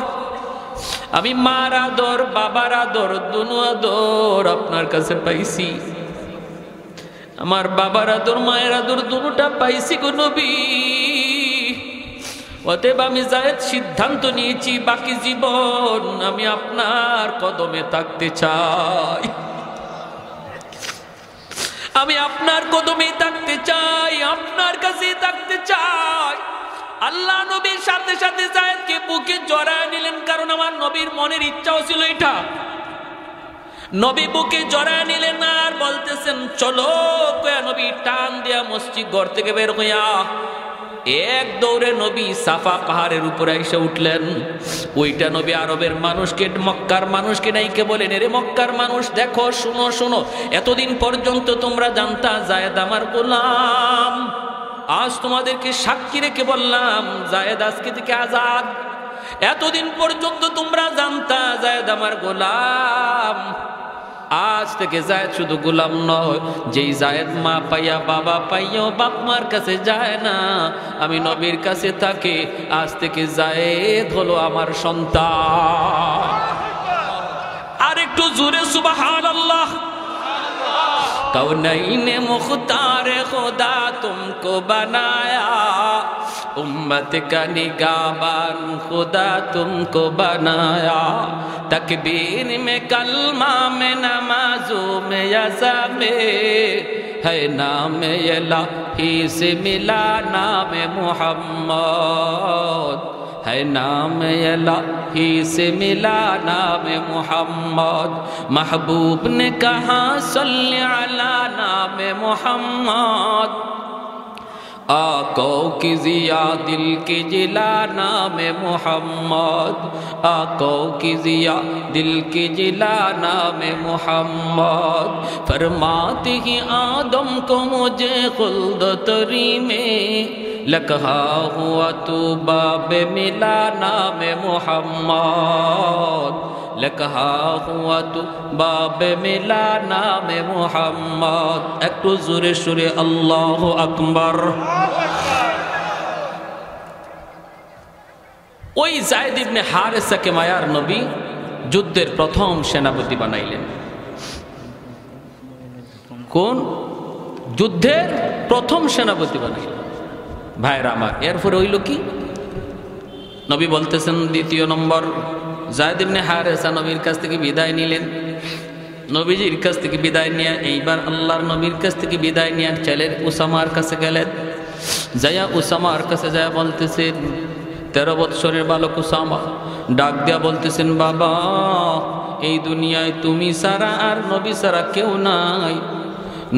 আমি মার আদর, বাবার আদর, দুনো আদর আপনার কাছে পাইছি। আমার বাবার আদর, মায়ের আদর দুটোটা পাইছি গো নবী। অতএব আমি জায়েদ সিদ্ধান্ত নিয়েছি, বাকি জীবন আমি আপনার কদমে থাকতে চাই। আমি আপনার কদমে থাকতে চাই, আপনার কাছে থাকতে চাই। আল্লাহ নবীর সাথে সাথে জায়েদকে বুকে জড়ায় নিলেন, কারণ আমার নবীর মনের ইচ্ছাও ছিল এটা। নবী বুকে জড়ায় নিলেন আর বলতেছেন, চলো। কয়া নবী টান দিয়া মসজিদ ঘর থেকে বের হইয়া এক দৌড়ে নবী সাফা পাহাড়ের উপরে এসে উঠলেন। ওইটা নবী আরবের মানুষকে, মক্কার মানুষকে নাইকে বলেন, এরে মক্কার মানুষ, দেখো, শুনো শুনো, এতদিন পর্যন্ত তোমরা জানতা জায়েদ আমার গোলাম, আজ তোমাদেরকে সাক্ষী রেখে বললাম জায়েদ আজকে থেকে আজাদ। এতদিন পর্যন্ত তোমরা জানতা জায়েদ আমার গোলাম, আজ থেকে জায়েদ শুধু গোলাম নয়, যেই জায়েদ মা পাইয়া বাবা পাইয়া বাপ মার কাছে যায় না, আমি নবীর কাছে থাকে, আজ থেকে জায়েদ হলো আমার সন্তান। আর একটু জোরে সুবহানাল্লাহ। कौनैने मुख्तार खुदा तुमको बनाया, उम्मत का निगाहबान खुदा तुमको बनाया। तकबीर में, कलमा में, नमाजों में, यज़ा में है नाम इलाही से मिला नाम मोहम्मद, है नाम इलाही से मिला नाम मोहम्मद। महबूब ने कहा सल्ली अला नाम मोहम्मद, आका की जिया दिल की जिला नाम मोहम्मद, आका की जिया दिल की जिला नाम मोहम्मद। फरमाते ही आदम को मुझे खुल्द तरी में लकहा हुआ तू बाबे मिला नाम मोहम्मद, लकहा हुआ तू बाबे मिला नाम मोहम्मद। একটু জোরে সুরে আল্লাহু আকবার। ওই জায়েদ ইবনে হারেসাকে মায়ার নবী যুদ্ধের প্রথম সেনাপতি বানাইলেন। কোন যুদ্ধের প্রথম সেনাপতি বানাইলেন? ভাইরা আমার, এরপরে হইল কি? নবী বলতেছেন, দ্বিতীয় নম্বর, জায়েদ ইবনে হারেসা নবীর কাছ থেকে বিদায় নিলেন। নবীজির কাছ থেকে বিদায় নিয়ে এইবার আল্লাহর নবীর কাছ থেকে বিদায় নিয়ে ছেলের উসামার কাছে গেলেন। যাইয়া উসামার কাছে যাইয়া বলতেছেন, 13 বৎসরের বালক উসামা ডাক দিয়া বলতেছেন, বাবা, এই দুনিয়ায় তুমি ছাড়া আর নবী ছাড়া কেউ নাই।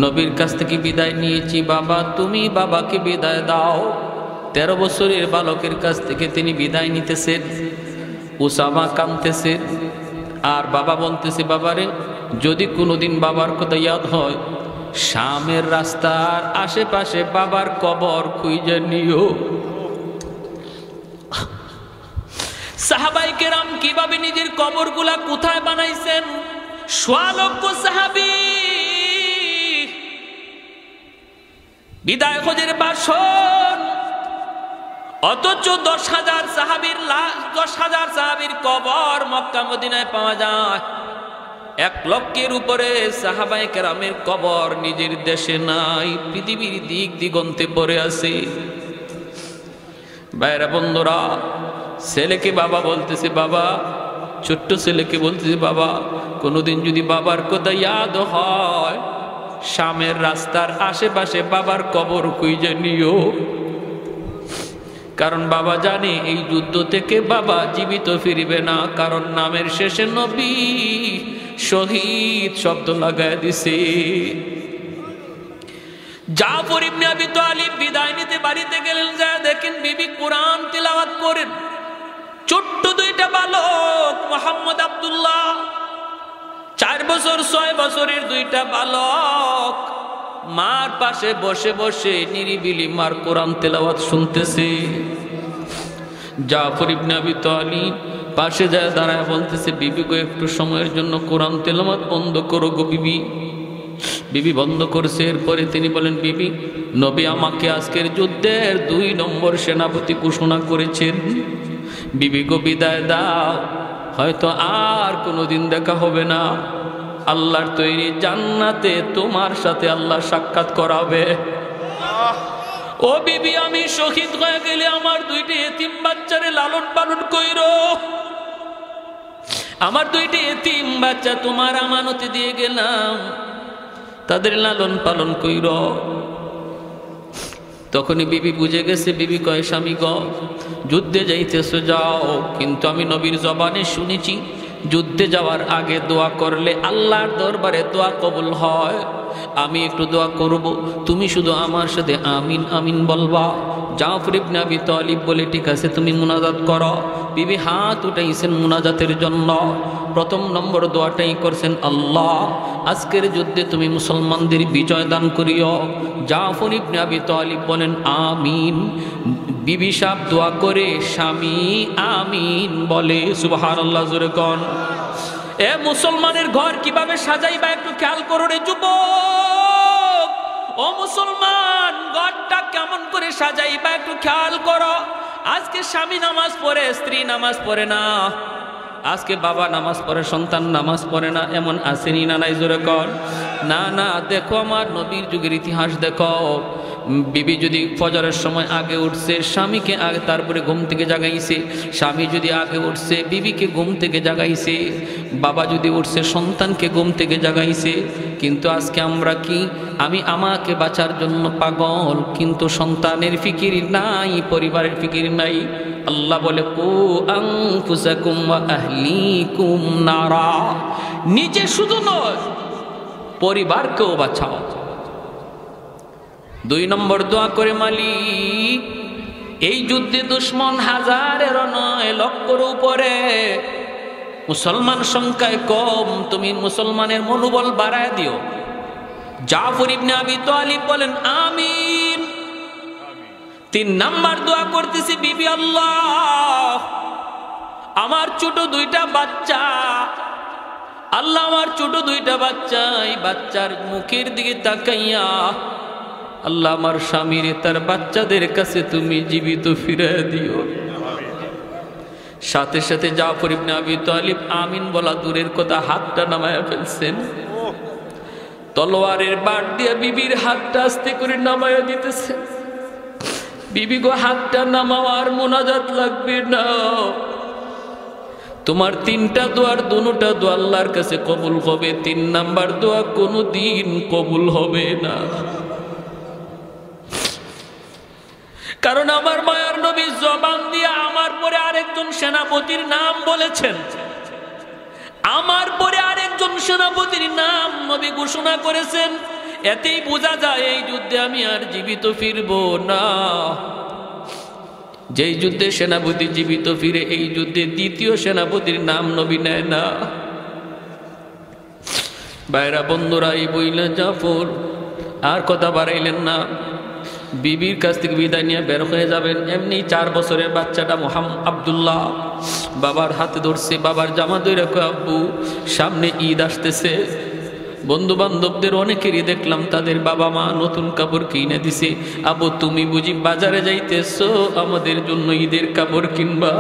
নবীর কাছ থেকে বিদায় নিয়েছি বাবা, তুমি বাবাকে বিদায় দাও। 13 বছরের বালকের কাছ থেকে তিনি বিদায় নিতেছেন। উসামা কাঁদতেছেন আর বাবা বলতেছে, বাবারে, যদি কোনোদিন বাবার কথা ইয়াদ হয়, শামের রাস্তার আশেপাশে বাবার কবর খুঁজে নিও। সাহাবায়ে কেরাম কিভাবে নিজের কবরগুলা কোথায় বানাইছেন সোয়া লক্ষ সাহাবী বিদায় হজের বাসন, অথচ 10,000 সাহাবীর লাশ, 10,000 সাহাবীর কবর মক্কা মদিনায় পাওয়া যায়। 1 লক্ষের উপরে সাহাবায়ে কেরামের কবর নিজের দেশে নাই, পৃথিবীর দিক দিগন্তে পড়ে আছে। ভাইরা বন্ধুরা, ছেলেকে বাবা বলতেছে, বাবা, ছোট্ট ছেলেকে বলতেছে, বাবা, কোনোদিন যদি বাবার কথা ইয়াদ হয়, শামের রাস্তার আশেপাশে বাবার কবর খুঁজে নিও, কারণ বাবা জানে এই যুদ্ধ থেকে বাবা জীবিত ফিরবে না, কারণ নামের শেষে নবী শহীদ শব্দ লাগায় দিছে। জাফর ইবনে আবি তালিব বিদায় নিতে বাড়িতে গেলেন, যা দেখেন বিবি কোরআন তিলাওয়াত করেন। ছোট্ট 2টা বালক, মোহাম্মদ আব্দুল্লাহ 4 বছর 6 বছরের 2টা বালক মার পাশে বসে বসে নিরিবিলি মার কোরআন তেলাওয়াত শুনতেছে। জাফর ইবনে আবি তালিব পাশে যায় দাঁড়ায় বলতেছে, বিবি গো, একটু সময়ের জন্য কোরআন তেলাওয়াত বন্ধ করো গো বিবি। বিবি বন্ধ করছে। এরপরে তিনি বলেন, বিবি, নবী আমাকে আজকের যুদ্ধের 2 নম্বর সেনাপতি ঘোষণা করেছেন। বিবি গো, বিদায় দাও, হয়তো আর কোনোদিন দেখা হবে না। আল্লাহর তৈরি জান্নাতে তোমার সাথে আল্লাহ সাক্ষাৎ করাবে। ও বিবি, আমি শহীদ হয়ে গেলে আমার 2টি এতিম বাচ্চারে লালন পালন কইরো। আমার 2টি এতিম বাচ্চা তোমার আমানতে দিয়ে গেলাম, তাদের লালন পালন কইরো। তখনই বিবি বুঝে গেছে। বিবি কয়, স্বামী গো, যুদ্ধে যাইতেছো যাও, কিন্তু আমি নবীর জবানে শুনেছি যুদ্ধে যাওয়ার আগে দোয়া করলে আল্লাহর দরবারে দোয়া কবুল হয়। আমি একটু দোয়া করব, তুমি শুধু আমার সাথে আমিন আমিন বলবা। জাফর ইবনে আবি তালিব বলে, ঠিক আছে, তুমি মুনাজাত করো। বিবি হাত উঠাইছেন মুনাজাতের জন্য। 1 নম্বর দোয়াটাই করছেন, আল্লাহ, আজকের যুদ্ধে তুমি মুসলমানদের বিজয় দান করিও। জাফর ইবনে আবি তালিব বলেন, আমিন। বিবি সাহেব দোয়া করে স্বামী আমিন বলে। সুবহানাল্লাহ, জোরে কোন। এ মুসলমানের ঘর কিভাবে সাজাইবা একটু খেয়াল করো রে যুবক। ও মুসলমান, ঘরটা কেমন করে সাজাইবা একটু খেয়াল করো। আজকে স্বামী নামাজ পড়ে, স্ত্রী নামাজ পড়ে না। আজকে বাবা নামাজ পড়ে, সন্তান নামাজ পড়ে না, এমন আসেনি না নাই? জোরে কর না। না, দেখো আমার নবীর যুগের ইতিহাস দেখো। বিবি যদি ফজরের সময় আগে উঠছে, স্বামীকে আগে তারপরে ঘুম থেকে জাগাইছে। স্বামী যদি আগে উঠছে, বিবিকে ঘুম থেকে জাগাইছে। বাবা যদি উঠছে, সন্তানকে ঘুম থেকে জাগাইছে। কিন্তু আজকে আমরা কি, আমি আমাকে বাঁচার জন্য পাগল, কিন্তু সন্তানের ফিকির নাই, পরিবারের ফিকির নাই। আল্লাহ বলে, কু আনফুসাকুম ওয়া আহলিকুম নারা, নিজে শুধু নয় পরিবারকেও বাঁচাও। 2 নম্বর দোয়া করে, মালিক, এই যুদ্ধে দুশ্মন হাজারেরও নয়, লক্ষের উপরে, মুসলমান সংখ্যায় কম, তুমি মুসলমানের মনোবল বাড়ায় দিও। জাফর ইবনে আবি তালিব বলেন, আমিন। 3 নাম্বার দোয়া করতেছি, বিবি, আল্লাহ, আমার ছোট 2টা বাচ্চা, আল্লাহ, আমার ছোট 2টা বাচ্চা, এই বাচ্চার মুখের দিকে তাকাইয়া আল্লাহ আমার স্বামীর তার বাচ্চাদের কাছে তুমি জীবিত ফিরে দিও। সাথে সাথে জাফর ইবনে আবি তালিব আমিন বলা দূরের কথা, হাতটা নামায়া ফেলছেন। তলোয়ারের বাট দিয়ে বিবির হাতটা আস্তে করে নামায়া দিতেছে। বিবি গো, হাতটা নামাওয়ার মুনাজাত লাগবে না। তোমার 3টা দোয়ার 2টা দোয়া আল্লাহর কাছে কবুল হবে, 3 নাম্বার দোয়া কোনোদিন কবুল হবে না। কারণ আমার মায়ার নবী জবান দিয়ে আমার পরে আরেকজন সেনাপতির নাম বলেছেন। আমার পরে আরেকজন সেনাপতির নাম নবী ঘোষণা করেছেন। এতেই বোঝা যায় এই যুদ্ধে আমি আর জীবিত ফিরব না। যেই যুদ্ধে সেনাপতি জীবিত ফিরে, এই যুদ্ধে 2য় সেনাপতির নাম নবী নেয় না। ভাইরা বন্ধুরা, এই বইলা জাফর আর কথা বাড়াইলেন না। বিবির কাছ থেকে বিদায় নিয়ে বের হয়ে যাবেন। এমনি 4 বছরের বাচ্চাটা মোহাম্মদ আব্দুল্লাহ বাবার হাতে ধরছে, বাবার জামা ধরে কয় আব্বু সামনে ঈদ আসতেছে, বন্ধু বান্ধবদের অনেকেরই দেখলাম তাদের বাবা মা নতুন কাপড় কিনে দিছে, আব্বু তুমি বুঝি বাজারে যাইতেছো আমাদের জন্য ঈদের কাপড় কিনবা?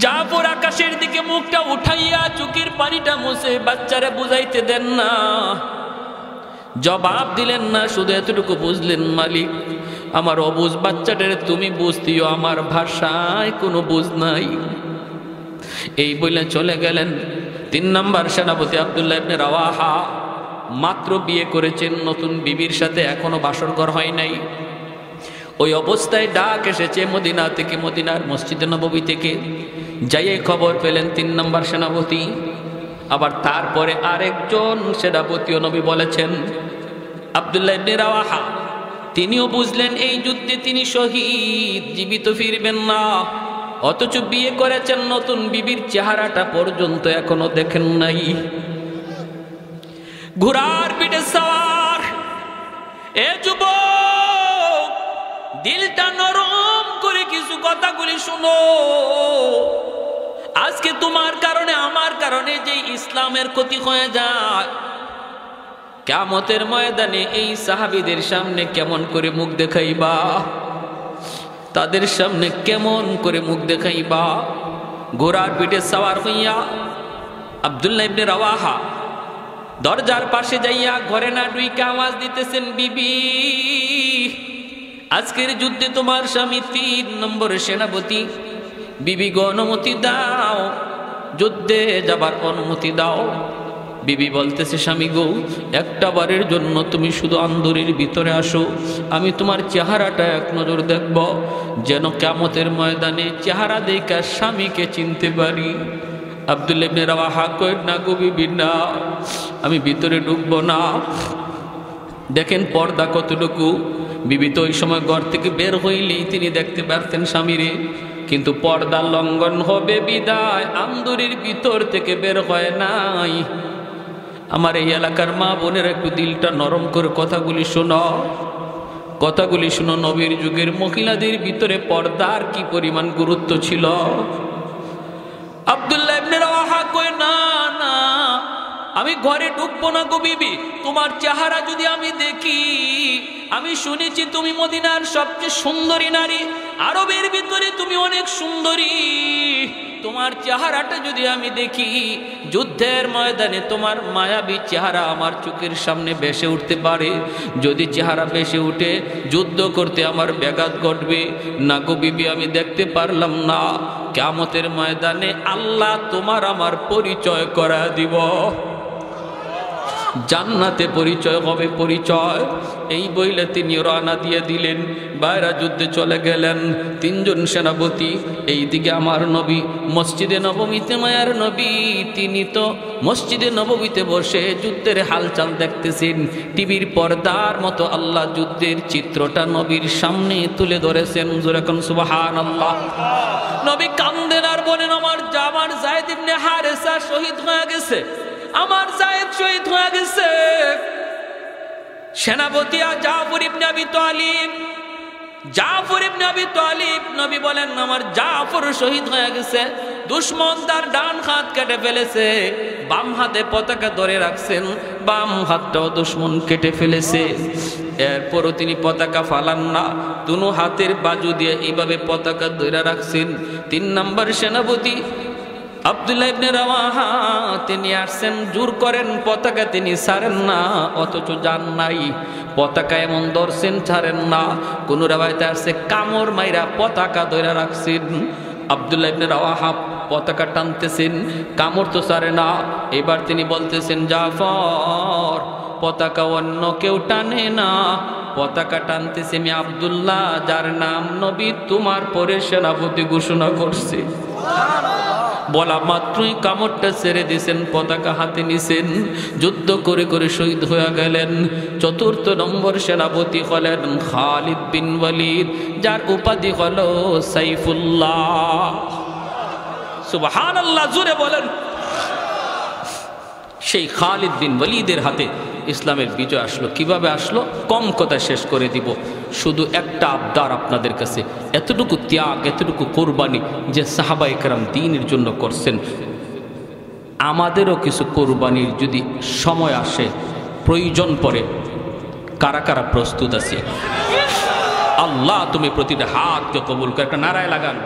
জাফর আকাশের দিকে মুখটা উঠাইয়া চোখের পানিটা মুছে বাচ্চারে বুঝাইতে দেন না, জবাব দিলেন না, শুধু এতটুকু বুঝলেন মালিক আমার অবুঝ বাচ্চাটারে তুমি বুঝতিও, আমার ভাষায় কোনো বুঝ নাই। এই বলে চলে গেলেন। 3 নম্বর সেনাপতি আব্দুল্লাহ ইবনে রাওয়াহা মাত্র বিয়ে করেছেন, নতুন বিবির সাথে এখনো বাসরঘর হয় নাই। ওই অবস্থায় ডাক এসেছে মদিনা থেকে, মদিনার মসজিদে নববী থেকে যাইয়ে খবর পেলেন 3 নম্বর সেনাপতি। আবার তারপরে আরেকজন সেনাপতিও নবী বলেছেন আব্দুল্লাহ ইবনে রাওয়াহা, তিনিও বুঝলেন এই যুদ্ধে তিনি শহীদ, জীবিত ফিরবেন না, অথচ বিয়ে করেছেন, নতুন বিবির চেহারাটা পর্যন্ত এখনো দেখেন নাই। ঘোড়ার পিঠে সওয়ার এ যুবক, দিলটা নরম করে কিছু কথাগুলি শুনো। আজকে তোমার কারণে আমার কারণে যে ইসলামের ক্ষতি হয়ে যায়, কিয়ামতের ময়দানে এই সাহাবীদের সামনে কেমন করে মুখ দেখাইবা, তাদের সামনে কেমন করে মুখ দেখাইবা? ঘোড়ার পিঠে সওয়ার হইয়া আব্দুল্লাহ ইবনে রাওয়াহা দরজার পাশে যাইয়া ঘরে না ঢুইকা আওয়াজ দিতেছেন, বিবি আজকের যুদ্ধে তোমার স্বামী 3 নম্বর সেনাপতি, বিবি গো অনুমতি দাও, যুদ্ধে যাবার অনুমতি দাও। বিবি বলতেছে, স্বামী গো একটা বারের জন্য তুমি শুধু আন্দরের ভিতরে আসো, আমি তোমার চেহারাটা এক নজর দেখব, যেন কিয়ামতের ময়দানে চেহারা দেখা স্বামীকে চিনতে পারি। আব্দুল্লাহ ইবনে রাওয়াহা কয়, না গো বিবি না, আমি ভিতরে ঢুকবো না। দেখেন পর্দা কতটুকু। বিবি তো ওই সময় ঘর থেকে বের হইলেই তিনি দেখতে পারতেন স্বামীরে, কিন্তু পর্দা লঙ্ঘন হবে বিদায় আন্দরের ভিতর থেকে বের হয় নাই। আমার এই এলাকার মা বোনের একটু দিলটা নরম করে কথাগুলি শোনো, কথাগুলি শুনো। নবীর যুগের মহিলাদের ভিতরে পর্দার কি পরিমাণ গুরুত্ব ছিল। আব্দুল্লাহ ইবনে রাওয়াহা কয়, না না আমি ঘরে ঢুকবো না গো বিবি, তোমার চেহারা যদি আমি দেখি, আমি শুনেছি তুমি মদিনার সবচেয়ে সুন্দরী নারী, আরবের ভিতরে তুমি অনেক সুন্দরী, তোমার চেহারাটা যদি আমি দেখি, যুদ্ধের ময়দানে তোমার মায়াবী চেহারা আমার চোখের সামনে ভেসে উঠতে পারে, যদি চেহারা ভেসে উঠে যুদ্ধ করতে আমার ব্যাঘাত ঘটবে। না গো বিবি আমি দেখতে পারলাম না, কিয়ামতের ময়দানে আল্লাহ তোমার আমার পরিচয় করা দিব, জান্নাতে পরিচয় হবে পরিচয়। এই বইলে তিনি রওনা দিয়ে দিলেন, বাইরা যুদ্ধে চলে গেলেন। 3 জন সেনাপতি, এইদিকে আমার নবী মসজিদে নববীতে, মায়ার নবী তিনি তো মসজিদে নববীতে বসে যুদ্ধের হালচাল দেখতেছেন। টিভির পর্দার মতো আল্লাহ যুদ্ধের চিত্রটা নবীর সামনে তুলে ধরেছেন। যেরকম সুবহানাল্লাহ। নবী কান্দেন আর বলেন, আমার যায়েদ ইবনে হারেসা শহীদ হয়ে গেছে, আমার যায়েদ শহীদ হয়ে গেছে। সেনাপতি জাফর ইবনে আবি তালিব, জাফর ইবনে আবি তালিব, নবী বলেন আমার জাফর শহীদ হয়ে গেছে। দুশমন তার ডান হাত কেটে ফেলেছে, বাম হাতে পতাকা ধরে রাখছেন, বাম হাতটাও দুশমন কেটে ফেলেছে। এরপরও তিনি পতাকা ফালান না, দুনো হাতের বাজু দিয়ে এইভাবে পতাকা ধরে রাখছেন। 3 নম্বর সেনাপতি আব্দুল্লাহ ইবনে রাওয়াহা তিনি আসছেন, জোর করেন পতাকা তিনি ছাড়েন না, অথচ যান নাই, পতাকা এমন ধরছেন ছাড়েন না। কোন রাওয়ায়াতে আসছে কামড় মাইরা পতাকা ধরে রাখছেন। আব্দুল্লাহ ইবনে রাওয়াহা পতাকা টানতেছেন, কামড় তো ছাড়ে না। এবার তিনি বলতেছেন, জাফর পতাকা অন্য কেউ টানে না, পতাকা টানতেছে আমি আব্দুল্লাহ, যার নাম নবী তোমার পরে সেনাপতি ঘোষণা করছে। বলা মাত্রই কামড়টা ছেড়ে দিয়েছেন, পতাকা হাতে নিছেন, যুদ্ধ করে করে শহীদ হয়ে গেলেন। 4 নম্বর সেনাপতি হলেন খালিদ বিন ওয়ালিদ, যার উপাধি হলো সাইফুল্লাহ। সুবহানাল্লাহ, জোরে বলেন। সেই খালিদ বিন ওয়ালিদের হাতে ইসলামের বিজয় আসলো। কিভাবে আসলো? কম কথা শেষ করে দিব। শুধু একটা আবদার আপনাদের কাছে, এতটুকু ত্যাগ, এতটুকু কোরবানি যে সাহাবায়ে কেরাম দ্বীনের জন্য করছেন, আমাদেরও কিছু কোরবানির যদি সময় আসে, প্রয়োজন পড়ে, কারা কারা প্রস্তুত আছে? আল্লাহ তুমি প্রতিটা হাতকে কবুল করে একটা নারায় লাগান।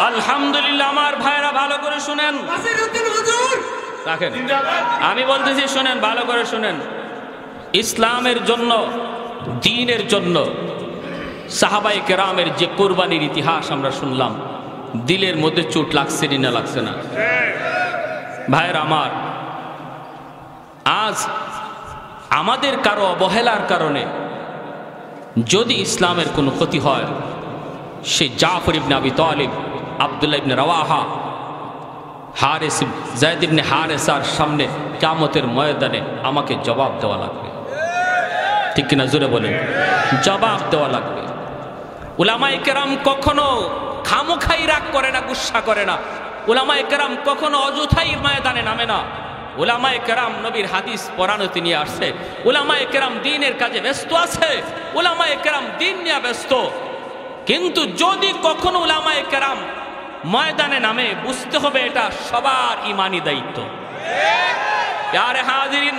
আলহামদুলিল্লাহ। আমার ভাইরা ভালো করে শুনেন, রাখেন, আমি বলতেছি শুনেন, ভালো করে শুনেন। ইসলামের জন্য, দ্বীনের জন্য সাহাবায়ে কেরামের যে কোরবানির ইতিহাস আমরা শুনলাম, দিলের মধ্যে চোট লাগছে না লাগছে না? ভাইরা আমার, আজ আমাদের কারো অবহেলার কারণে যদি ইসলামের কোনো ক্ষতি হয়, সে জাফর ইবনে আবি তালিব, আব্দুল্লাহ ইবনে রাওয়াহা, হারিস, যায়েদ ইবনে হারেসার সামনে কিয়ামতের ময়দানে আমাকে জবাব দেওয়া লাগবে। ঠিক কিনা জোরে বলেন? জবাব দেওয়া লাগবে। উলামায়ে কেরাম কখনো খামোখাই রাগ করে না, গুসা করে না। উলামায়ে কেরাম কখনো অযথাই ময়দানে নামে না। উলামায়ে কেরাম নবীর হাদিস পড়ানোতে নিয়ে আসছে। উলামায়ে কেরাম দ্বীনের কাজে ব্যস্ত আছে। উলামায়ে কেরাম দ্বীন নিয়ে ব্যস্ত। কিন্তু যদি কখনো উলামায়ে কেরাম ময়দানে নামে, বুঝতে হবে এটা সবার ইমানি দায়িত্ব। আরে হাজিরিন,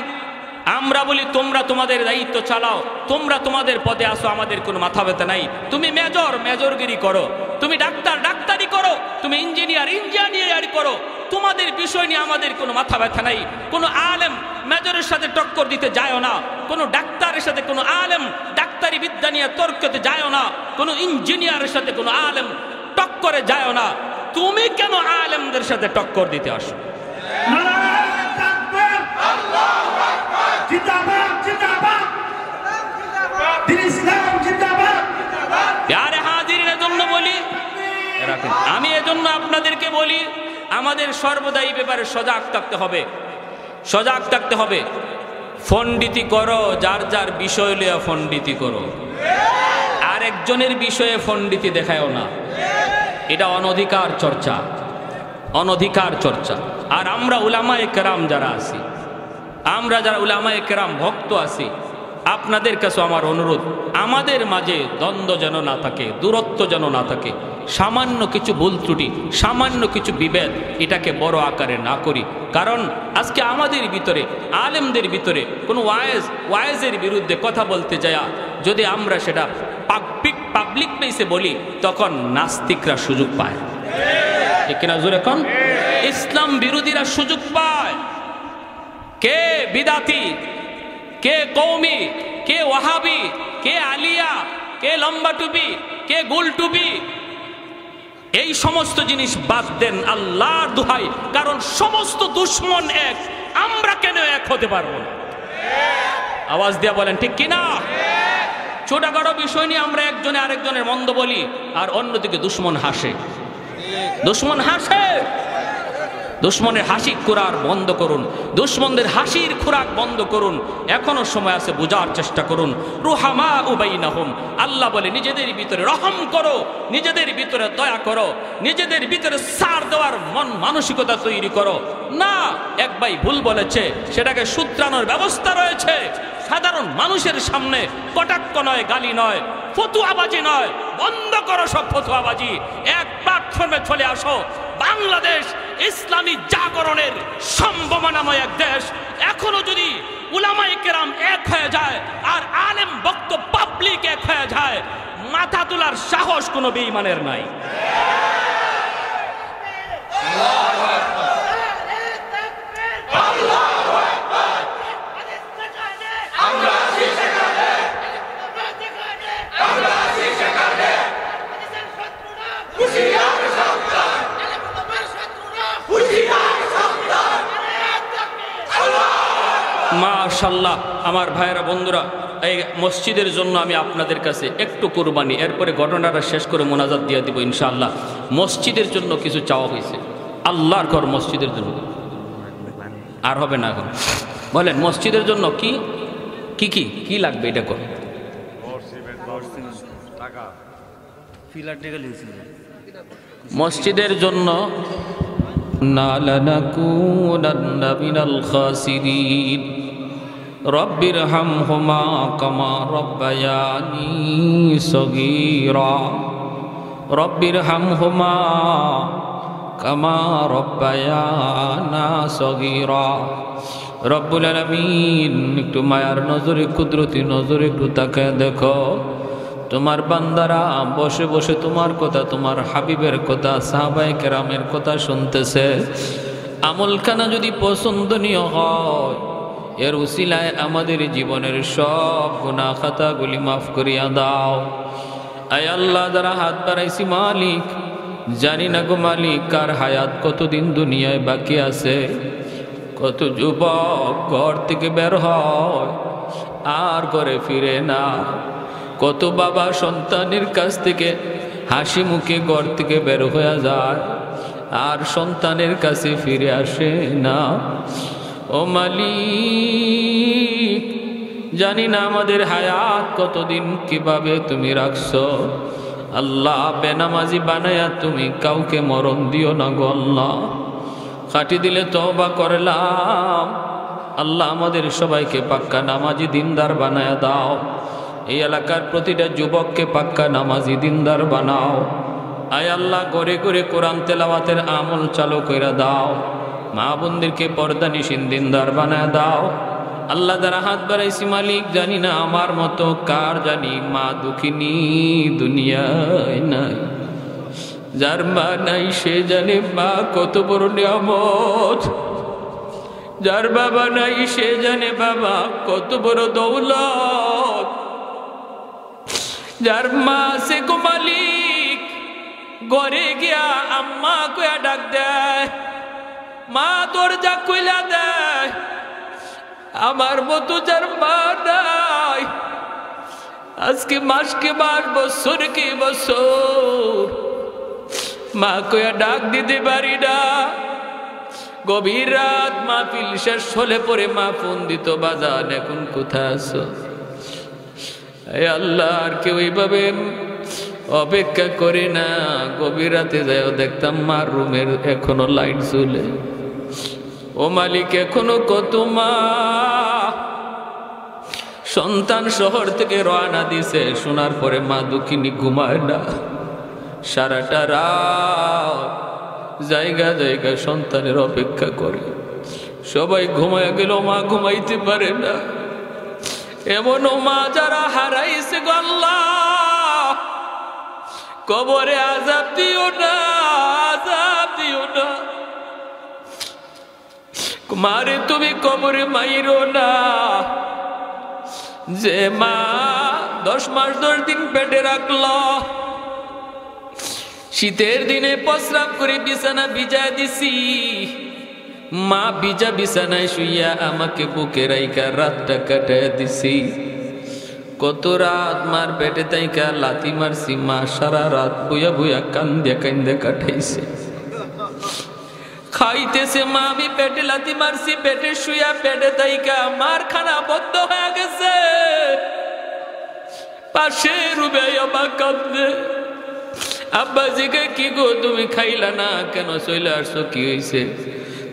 আমরা বলি তোমরা তোমাদের দায়িত্ব চালাও, তোমরা তোমাদের পদে আসো, আমাদের কোনো মাথা ব্যথা নাই। তুমি মেজর মেজরগিরি করো, তুমি ডাক্তার ডাক্তারি করো, তুমি ইঞ্জিনিয়ার ইঞ্জিনিয়ারি করো, তোমাদের বিষয় নিয়ে আমাদের কোনো মাথা ব্যথা নাই। কোনো আলেম মেজরের সাথে টক্কর দিতে যায়ও না, কোনো ডাক্তারের সাথে কোনো আলেম ডাক্তারি বিদ্যা নিয়ে তর্কতে যায়ও না, কোনো ইঞ্জিনিয়ারের সাথে কোনো আলেম টক্করে যায়ও না। তুমি কেন আলেমদের সাথে টক্কর দিতে আসো? আমি এজন্য আপনাদেরকে বলি, আমাদের সর্বদা এই ব্যাপারে সজাগ থাকতে হবে, সজাগ থাকতে হবে। ফন্ডিতি করো, যার যার বিষয় লইয়া ফন্ডিতি করো, আরেকজনের বিষয়ে ফন্ডিতি দেখায়ও না। এটা অনধিকার চর্চা, অনধিকার চর্চা। আর আমরা উলামায়ে কেরাম যারা আছি, আমরা যারা উলামায়ে কেরাম ভক্ত আছি, আপনাদের কাছে আমার অনুরোধ, আমাদের মাঝে দ্বন্দ্ব যেন না থাকে, দূরত্ব যেন না থাকে। সামান্য কিছু ভুল ত্রুটি, সামান্য কিছু বিভেদ, এটাকে বড় আকারে না করি। কারণ আজকে আমাদের ভিতরে, আলেমদের ভিতরে কোনো ওয়ায়েজের বিরুদ্ধে কথা বলতে যায়, যদি আমরা সেটা পাবলিক প্লেসে বলি, তখন নাস্তিকরা সুযোগ পায়। ঠিক কিনা জোরে কোন? ইসলাম বিরোধীরা সুযোগ পায়। কে বিদাতি, কে কওমি, কে ওয়াহাবি, কে আলিয়া, কে লম্বা টুপি, কে গোল টুপি, এই সমস্ত জিনিস বাদ দেন আল্লাহর দোহাই। কারণ সমস্ত দুশ্মন এক, আমরা কেন এক হতে পারবো না? আওয়াজ দিয়া বলেন ঠিক কিনা? ছোটখাটো বিষয় নিয়ে আমরা একজনে আরেকজনের মন্দ বলি, আর অন্যদিকে দুশ্মন হাসে, দুশ্মন হাসে। দুশ্মনের হাসি খোরাক বন্ধ করুন, দুশ্মনদের হাসির খোরাক বন্ধ করুন। এখনো সময় আছে, বোঝার চেষ্টা করুন। রুহামা উবাইনাহুম, আল্লাহ বলে নিজেদের ভিতরে রহম করো, নিজেদের ভিতরে দয়া করো, নিজেদের ভিতরে ছাড় দেওয়ার মন মানসিকতা তৈরি করো। না, এক ভাই ভুল বলেছে, সেটাকে শুধরানোর ব্যবস্থা রয়েছে। সাধারণ মানুষের সামনে কটাক্ষ নয়, গালি নয়, ফতুয়াবাজি নয়, বন্ধ করো সব ফতুয়াবাজি। এক প্ল্যাটফর্মে চলে আসো। বাংলাদেশ ইসলামী জাগরণের সম্ভাবনাময় এক দেশ। এখনো যদি উলামায়ে কেরাম এক হয়ে যায় আর আলেম বক্ত পাবলিক এক হয়ে যায়, মাথা তোলার সাহস কোনো বেঈমানের নাই। মাশাআল্লাহ আমার ভাইয়েরা বন্ধুরা, এই মসজিদের জন্য আমি আপনাদের কাছে একটু কুরবানি, এরপরে ঘটনাটা শেষ করে মোনাজাত দিয়ে দিব ইনশাআল্লাহ। মসজিদের জন্য কিছু চাওয়া হয়েছে, আল্লাহর ঘর মসজিদের জন্য। আর হবে না এখন, বলেন মসজিদের জন্য কি কি কি কি লাগবে এটা কর। মসজিদের জন্য লানাকুনান্না মিনাল খাসিরিন রব্বির হামহুমা কামা রব্বায়ানি সগীরা রব্বির হামহুমা কামা রব্বায়ানা সগীরা। রব্বুল আলামিন একটু মায়ার নজরে, কুদরতি নজরে একটু তাকায় দেখো, তোমার বান্দারা বসে বসে তোমার কথা, তোমার হাবিবের কথা, সাহাবায়ে কেরামের কথা শুনতেছে। আমলখানা যদি পছন্দনীয় হয়, এর উসিলায় আমাদের জীবনের সব গুনাহ খাতাগুলি মাফ করিয়া দাও। আয় আল্লাহ, যারা হাত বাড়াইছি মালিক, জানি না গো মালিক কার হায়াত কতদিন দুনিয়ায় বাকি আছে। কত যুবক ঘর থেকে বের হয় আর ঘরে ফিরে না, কত বাবা সন্তানের কাছ থেকে হাসি মুখে ঘর থেকে বের হয়ে যায় আর সন্তানের কাছে ফিরে আসে না। ও মালিক, জানি না আমাদের হায়াত কতদিন কিভাবে তুমি রাখছো। আল্লাহ, বেনামাজি বানায়া তুমি কাউকে মরণ দিও না গো আল্লাহ। খাটি দিলে তওবা করলাম আল্লাহ, আমাদের সবাইকে পাক্কা নামাজি দিনদার বানায়া দাও। এই এলাকার প্রতিটা যুবককে পাক্কা নামাজি দিনদার বানাও। আয় আল্লাহ, ঘরে ঘরে কোরআন তেলাওয়াতের আমল চালু করে দাও। মা বোনদেরকে পর্দানিশীন দিনদার বানায় দাও। আল্লাহ, যারা হাত বাড়াইছি মালিক, জানি না আমার মতো কার জানি মা দুঃখিনী দুনিয়ায় নাই। যার মা নাই সে জানে মা কত বড় নিয়ামত। যার বাবা নাই সে জানে বাবা কত বড় দৌলত। যার মা সে গো মালিক, ঘরে গিয়া আম্মা কয়া ডাক দেয়, মা দরজা কইলা দেয়। আমার মতো যার মা নাই, আজকে মাসকে মাস, বছরকে বছর মা কয়া ডাক দিতে পারি না। গভীর রাত মাহফিল শেষ হলে পরে মা ফোন দিত, বাজান এখন কোথায় আছো? আল্লাহ, আর কেউ এইভাবে অপেক্ষা করে না। গভীর রাতে যাও দেখতাম মার রুমের এখনো লাইট জ্বলে। ও মালিক, এখনো কত মা সন্তান শহর থেকে রওনা দিছে, শোনার পরে মা দুঃখিনী ঘুমায় না। সারাটা রাত জায়গা জায়গা সন্তানের অপেক্ষা করে। সবাই ঘুমায় গেল, মা ঘুমাইতে পারে না। এমনও মা যারা হারাইছে গো আল্লাহ, কবরে আযাব দিও না, আযাব দিও না। মারে তুমি কবরে মাইরো না। যে মা 10 মাস 10 দিন পেটে রাখলো, শীতের দিনে প্রস্রাব করে বিছানা ভিজায় দিছি, মা ভিজা বিছানায় শুইয়া আমাকে বুকে রাইখা রাতটা কাটায় দিছি। কত রাত মার পেটে তাইকা লাথি মারছি, মা সারা রাত বুয়া বুয়া কান্দে কান্দে কাটাইছে। খাইতেছে মা, আমি পেটে লাথি মারছি, পেটে শুইয়া পেটে তাইকা মার খানা বন্ধ হয়ে গেছে। পাশে রুবে মা কান্দে। আব্বা জিগে, কি গো তুমি খাইলা না কেন, চলে আসছো, কি হয়েছে?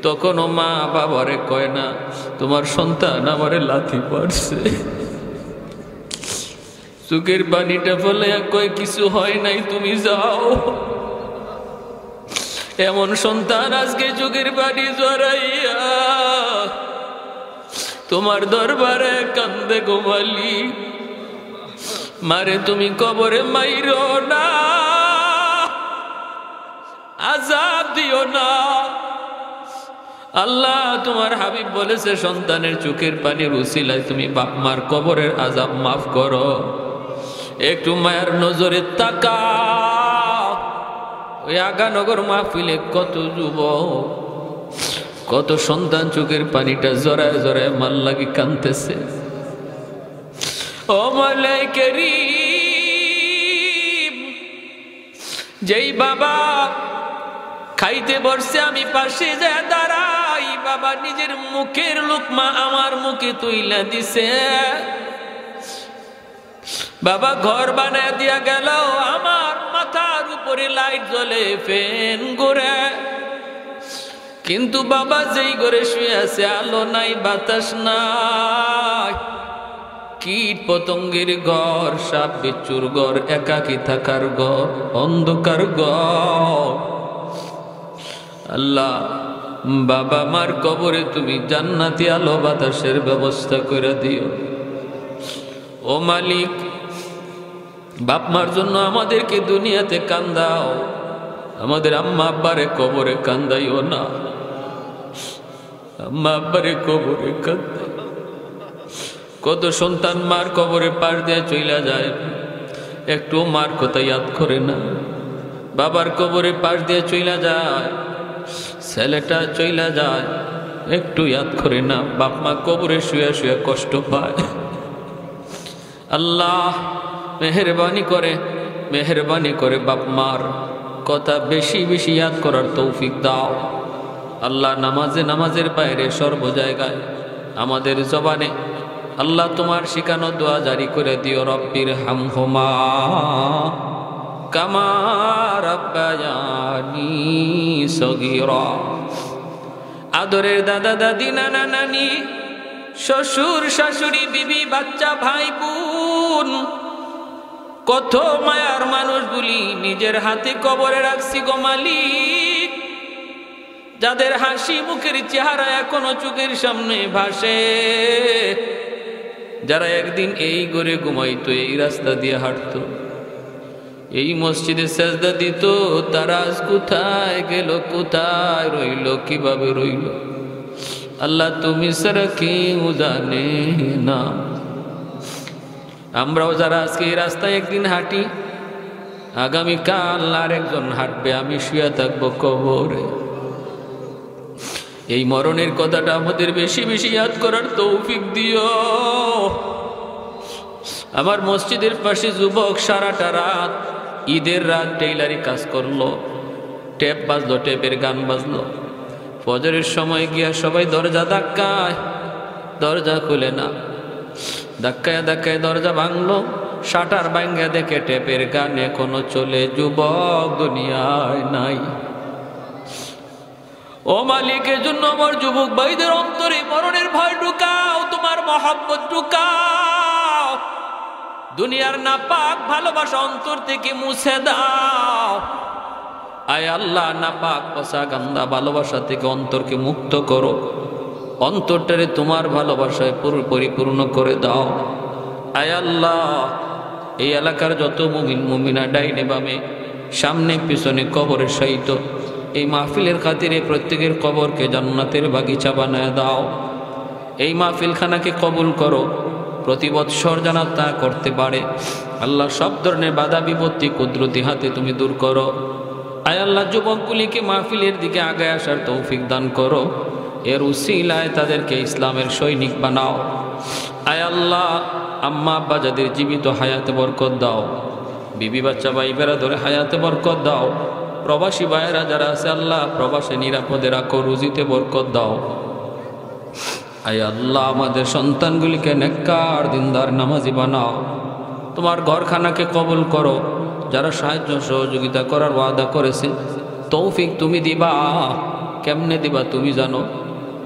তখনও মা বাবারে কয় না, তোমার সন্তান আমারে লাথি মারছে। চোখের পানিটা ফেলে কয়, কিছু হয় নাই, তুমি যাও। এমন সন্তান আজকে চোখের পানি জড়াইয়া তোমার দরবারে কান্দে গো মালিক। মারে তুমি কবরে মাইরো না, আযাব দিও না। আল্লাহ, তোমার হাবিব বলেছে সন্তানের চোখের পানির উসিলায় তুমি বাপ মার কবরের আযাব মাফ করো। একটু মায়ের নজরে তাকাও। ওই আগানগর মাহফিলে কত যুবক কত সন্তান চোখের পানিটা জড়ায় জড়ায় মাল লাগি কাঁদতেছে। ও মাওলাই কারীম, যেই বাবা খাইতে বসছে আমি পাশে যায় দাঁড়াই, বাবা নিজের মুখের লোকমা আমার মুখে তুইলা দিছে। বাবা ঘর বানায় দিয়া গেল, আমার মাথার উপরে লাইট জ্বলে, ফ্যান ঘুরে, কিন্তু বাবা যেই ঘরে শুয়ে আছে আলো নাই, বাতাস নাই, কীট পতঙ্গের ঘর, সাপ বিচ্ছুর ঘর, একাকী থাকার ঘর, অন্ধকার ঘর। আল্লাহ, বাবা মার কবরে তুমি জান্নাতি আলো বাতাসের ব্যবস্থা করে দিও। ও মালিক, বাপ মার জন্য আমাদেরকে দুনিয়াতে কান্দাও, আমাদের আম্মা আব্বারে কবরে কান্দাইও না, আম্মা আব্বারে কবরে কান্দাই। কত সন্তান মার কবরে পার দিয়ে চইলা যায়, একটু মার কথা ইয়াদ করে না। বাবার কবরে পাশ দিয়ে চইলা যায়, ছেলেটা চইলা যায়, একটু ইয়াদ করে না। বাপ মা কবরে শুয়ে শুয়ে কষ্ট পায়। আল্লাহ মেহেরবানি করে বাপ মার কথা বেশি বেশি ইয়াদ করার তৌফিক দাও। আল্লাহ, নামাজের বাইরে সর্ব জায়গায় আমাদের জবানে আল্লাহ তোমার শিখানো দোয়া জারি করে দিও। রব্বির হামহুমা কামা রাব্বায়ানি সগীরা। আদরের দাদা দাদি, নানা নানি, শ্বশুর শাশুড়ি, বিবি বাচ্চা, ভাই বোন, কত মায়ার মানুষগুলি নিজের হাতে কবরে রাখছি গো মালিক, যাদের হাসি মুখের চেহারা এখনো চোখের সামনে ভাসে, যারা একদিন এই ঘরে ঘুমাইতো, এই রাস্তা দিয়ে হাঁটতো, এই মসজিদে সেজদা দিত, তারা আজ কোথায় গেল, কোথায় রইল, কিভাবে রইল? আল্লাহ তুমি ছাড়া কেউ জানে না। আমরাও যারা আজকে এই রাস্তায় একদিন হাঁটি, আগামীকাল আর একজন হাঁটবে, আমি শুয়ে থাকবো কবরে। এই মরণের কথাটা আমাদের বেশি বেশি ইয়াদ করার তৌফিক দিও। আমার মসজিদের পাশে যুবক সারাটা রাত, ঈদের রাত টেইলারি কাজ করলো, টেপ বাজলো, টেপের গান বাজলো, ফজরের সময় গিয়া সবাই দরজা ধাক্কায়, দরজা খুলে না, ধাক্কায় ধাক্কায় দরজা ভাঙলো, শাটার ভাঙ্গা দেখে টেপের গান এখনো চলে, যুবক দুনিয়ায় নাই। ও মালিকের জন্য আমার যুবক ভাইদের অন্তরে মরণের ভয় ঢুকাও, তোমার মহব্বত ঢুকাও, দুনিয়ার নাপাক ভালোবাসা অন্তর থেকে মুছে দাও। আয় আল্লাহ, নাপাক পচা গান্দা ভালোবাসা থেকে অন্তরকে মুক্ত করো, অন্তরটারে তোমার ভালোবাসায় পরিপূর্ণ করে দাও। আয় আল্লাহ, এই এলাকার যত মুমিন মুমিনা ডাইনে বামে, সামনে পিছনে কবরের সহিত, এই মাহফিলের খাতিরে প্রত্যেকের কবরকে জান্নাতের বাগিচা বানায় দাও। এই মাহফিলখানাকে কবুল করো, প্রতি বৎসর যেন তা করতে পারে। আল্লাহ, সব ধরনের বাধা বিপত্তি কুদরতি হাতে তুমি দূর করো। আয় আল্লাহ, যুবকগুলিকে মাহফিলের দিকে আগায় আসার তৌফিক দান করো, এর উসিলায় তাদেরকে ইসলামের সৈনিক বানাও। আয় আল্লাহ, আম্মা আব্বা যাদের জীবিত হায়াতে বরকত দাও, বিবি বাচ্চা ভাই বেরাদরে হায়াতে বরকত দাও। প্রবাসী ভাইয়েরা যারা আছে আল্লাহ, প্রবাসে নিরাপদে রাখো, রুজিতে বরকত দাও। আয় আল্লাহ, আমাদের সন্তানগুলিকে নেককার দিনদার নামাজি বানাও। তোমার ঘরখানাকে কবুল করো। যারা সাহায্য সহযোগিতা করার ওয়াদা করেছে, তৌফিক তুমি দিবা, কেমনে দিবা তুমি জানো।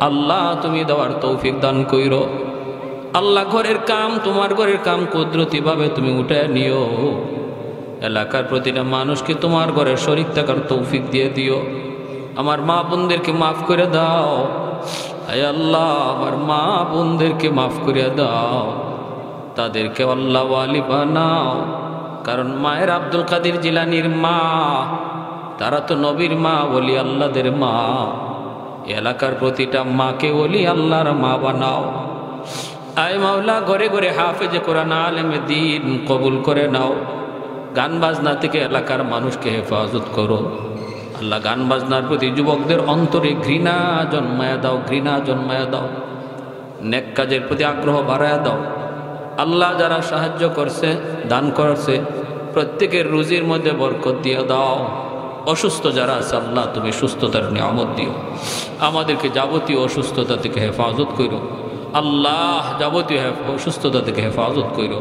আল্লাহ, তুমি দেওয়ার তৌফিক দান কইরো। আল্লাহ, ঘরের কাম, তোমার ঘরের কাম কুদরতিভাবে তুমি উঠে নিও। এলাকার প্রতিটা মানুষকে তোমার ঘরে শরীক থাকার তৌফিক দিয়ে দিও। আমার মা বোনদেরকে মাফ করে দাও। আয় আল্লাহ, আমার মা বোনদেরকে মাফ করে দাও, তাদেরকে আল্লাহ ওয়ালি বানাও। কারণ মায়ের আব্দুল কাদের জিলানির মা, তারা তো নবীর মা, ওলি আল্লাহদের মা। এলাকার প্রতিটা মাকে ওলি আল্লাহর মা বানাও। আয় মাওলা, ঘরে ঘরে হাফেজে কোরআন আলেমে দ্বীন কবুল করে নাও। গান বাজনা থেকে এলাকার মানুষকে হেফাজত করো। আল্লাহ গান বাজনার প্রতি যুবকদের অন্তরে ঘৃণা জন্মায়া দাও, ঘৃণা জন্মায়া দাও। নেক কাজের প্রতি আগ্রহ বাড়ায়া দাও। আল্লাহ যারা সাহায্য করছে, দান করছে, প্রত্যেকের রুজির মধ্যে বরকত দিয়ে দাও। অসুস্থ যারা আছে আল্লাহ তুমি সুস্থতার নিয়ামত দিও। আমাদেরকে যাবতীয় অসুস্থতা থেকে হেফাজত করো আল্লাহ, যাবতীয় অসুস্থতা থেকে হেফাজত করো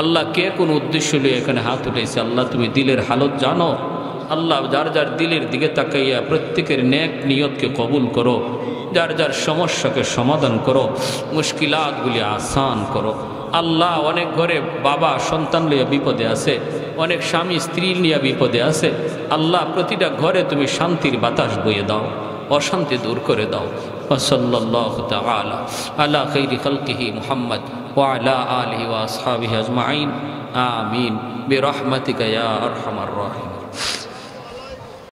আল্লাহ। কে কোন উদ্দেশ্য নিয়ে এখানে হাত উঠেছে আল্লাহ তুমি দিলের হালত জানো আল্লাহ। যার যার দিলের দিকে তাকাইয়া প্রত্যেকের নেক নিয়তকে কবুল করো, যার যার সমস্যাকে সমাধান করো, মুশকিলাতগুলি আসান করো আল্লাহ। অনেক ঘরে বাবা সন্তান লইয়া বিপদে আছে, অনেক স্বামী স্ত্রী নিয়ে বিপদে আছে আল্লাহ। প্রতিটা ঘরে তুমি শান্তির বাতাস বইয়ে দাও, অশান্তি দূর করে দাও। সাল্লাল্লাহু তাআলা আলা খাইরি খালকিহি মুহাম্মদ ওয়া আলা আলিহি ওয়া আসহাবিহি আজমাইন আমিন বিরহমাতিকা ইয়া আরহামার রাহিম।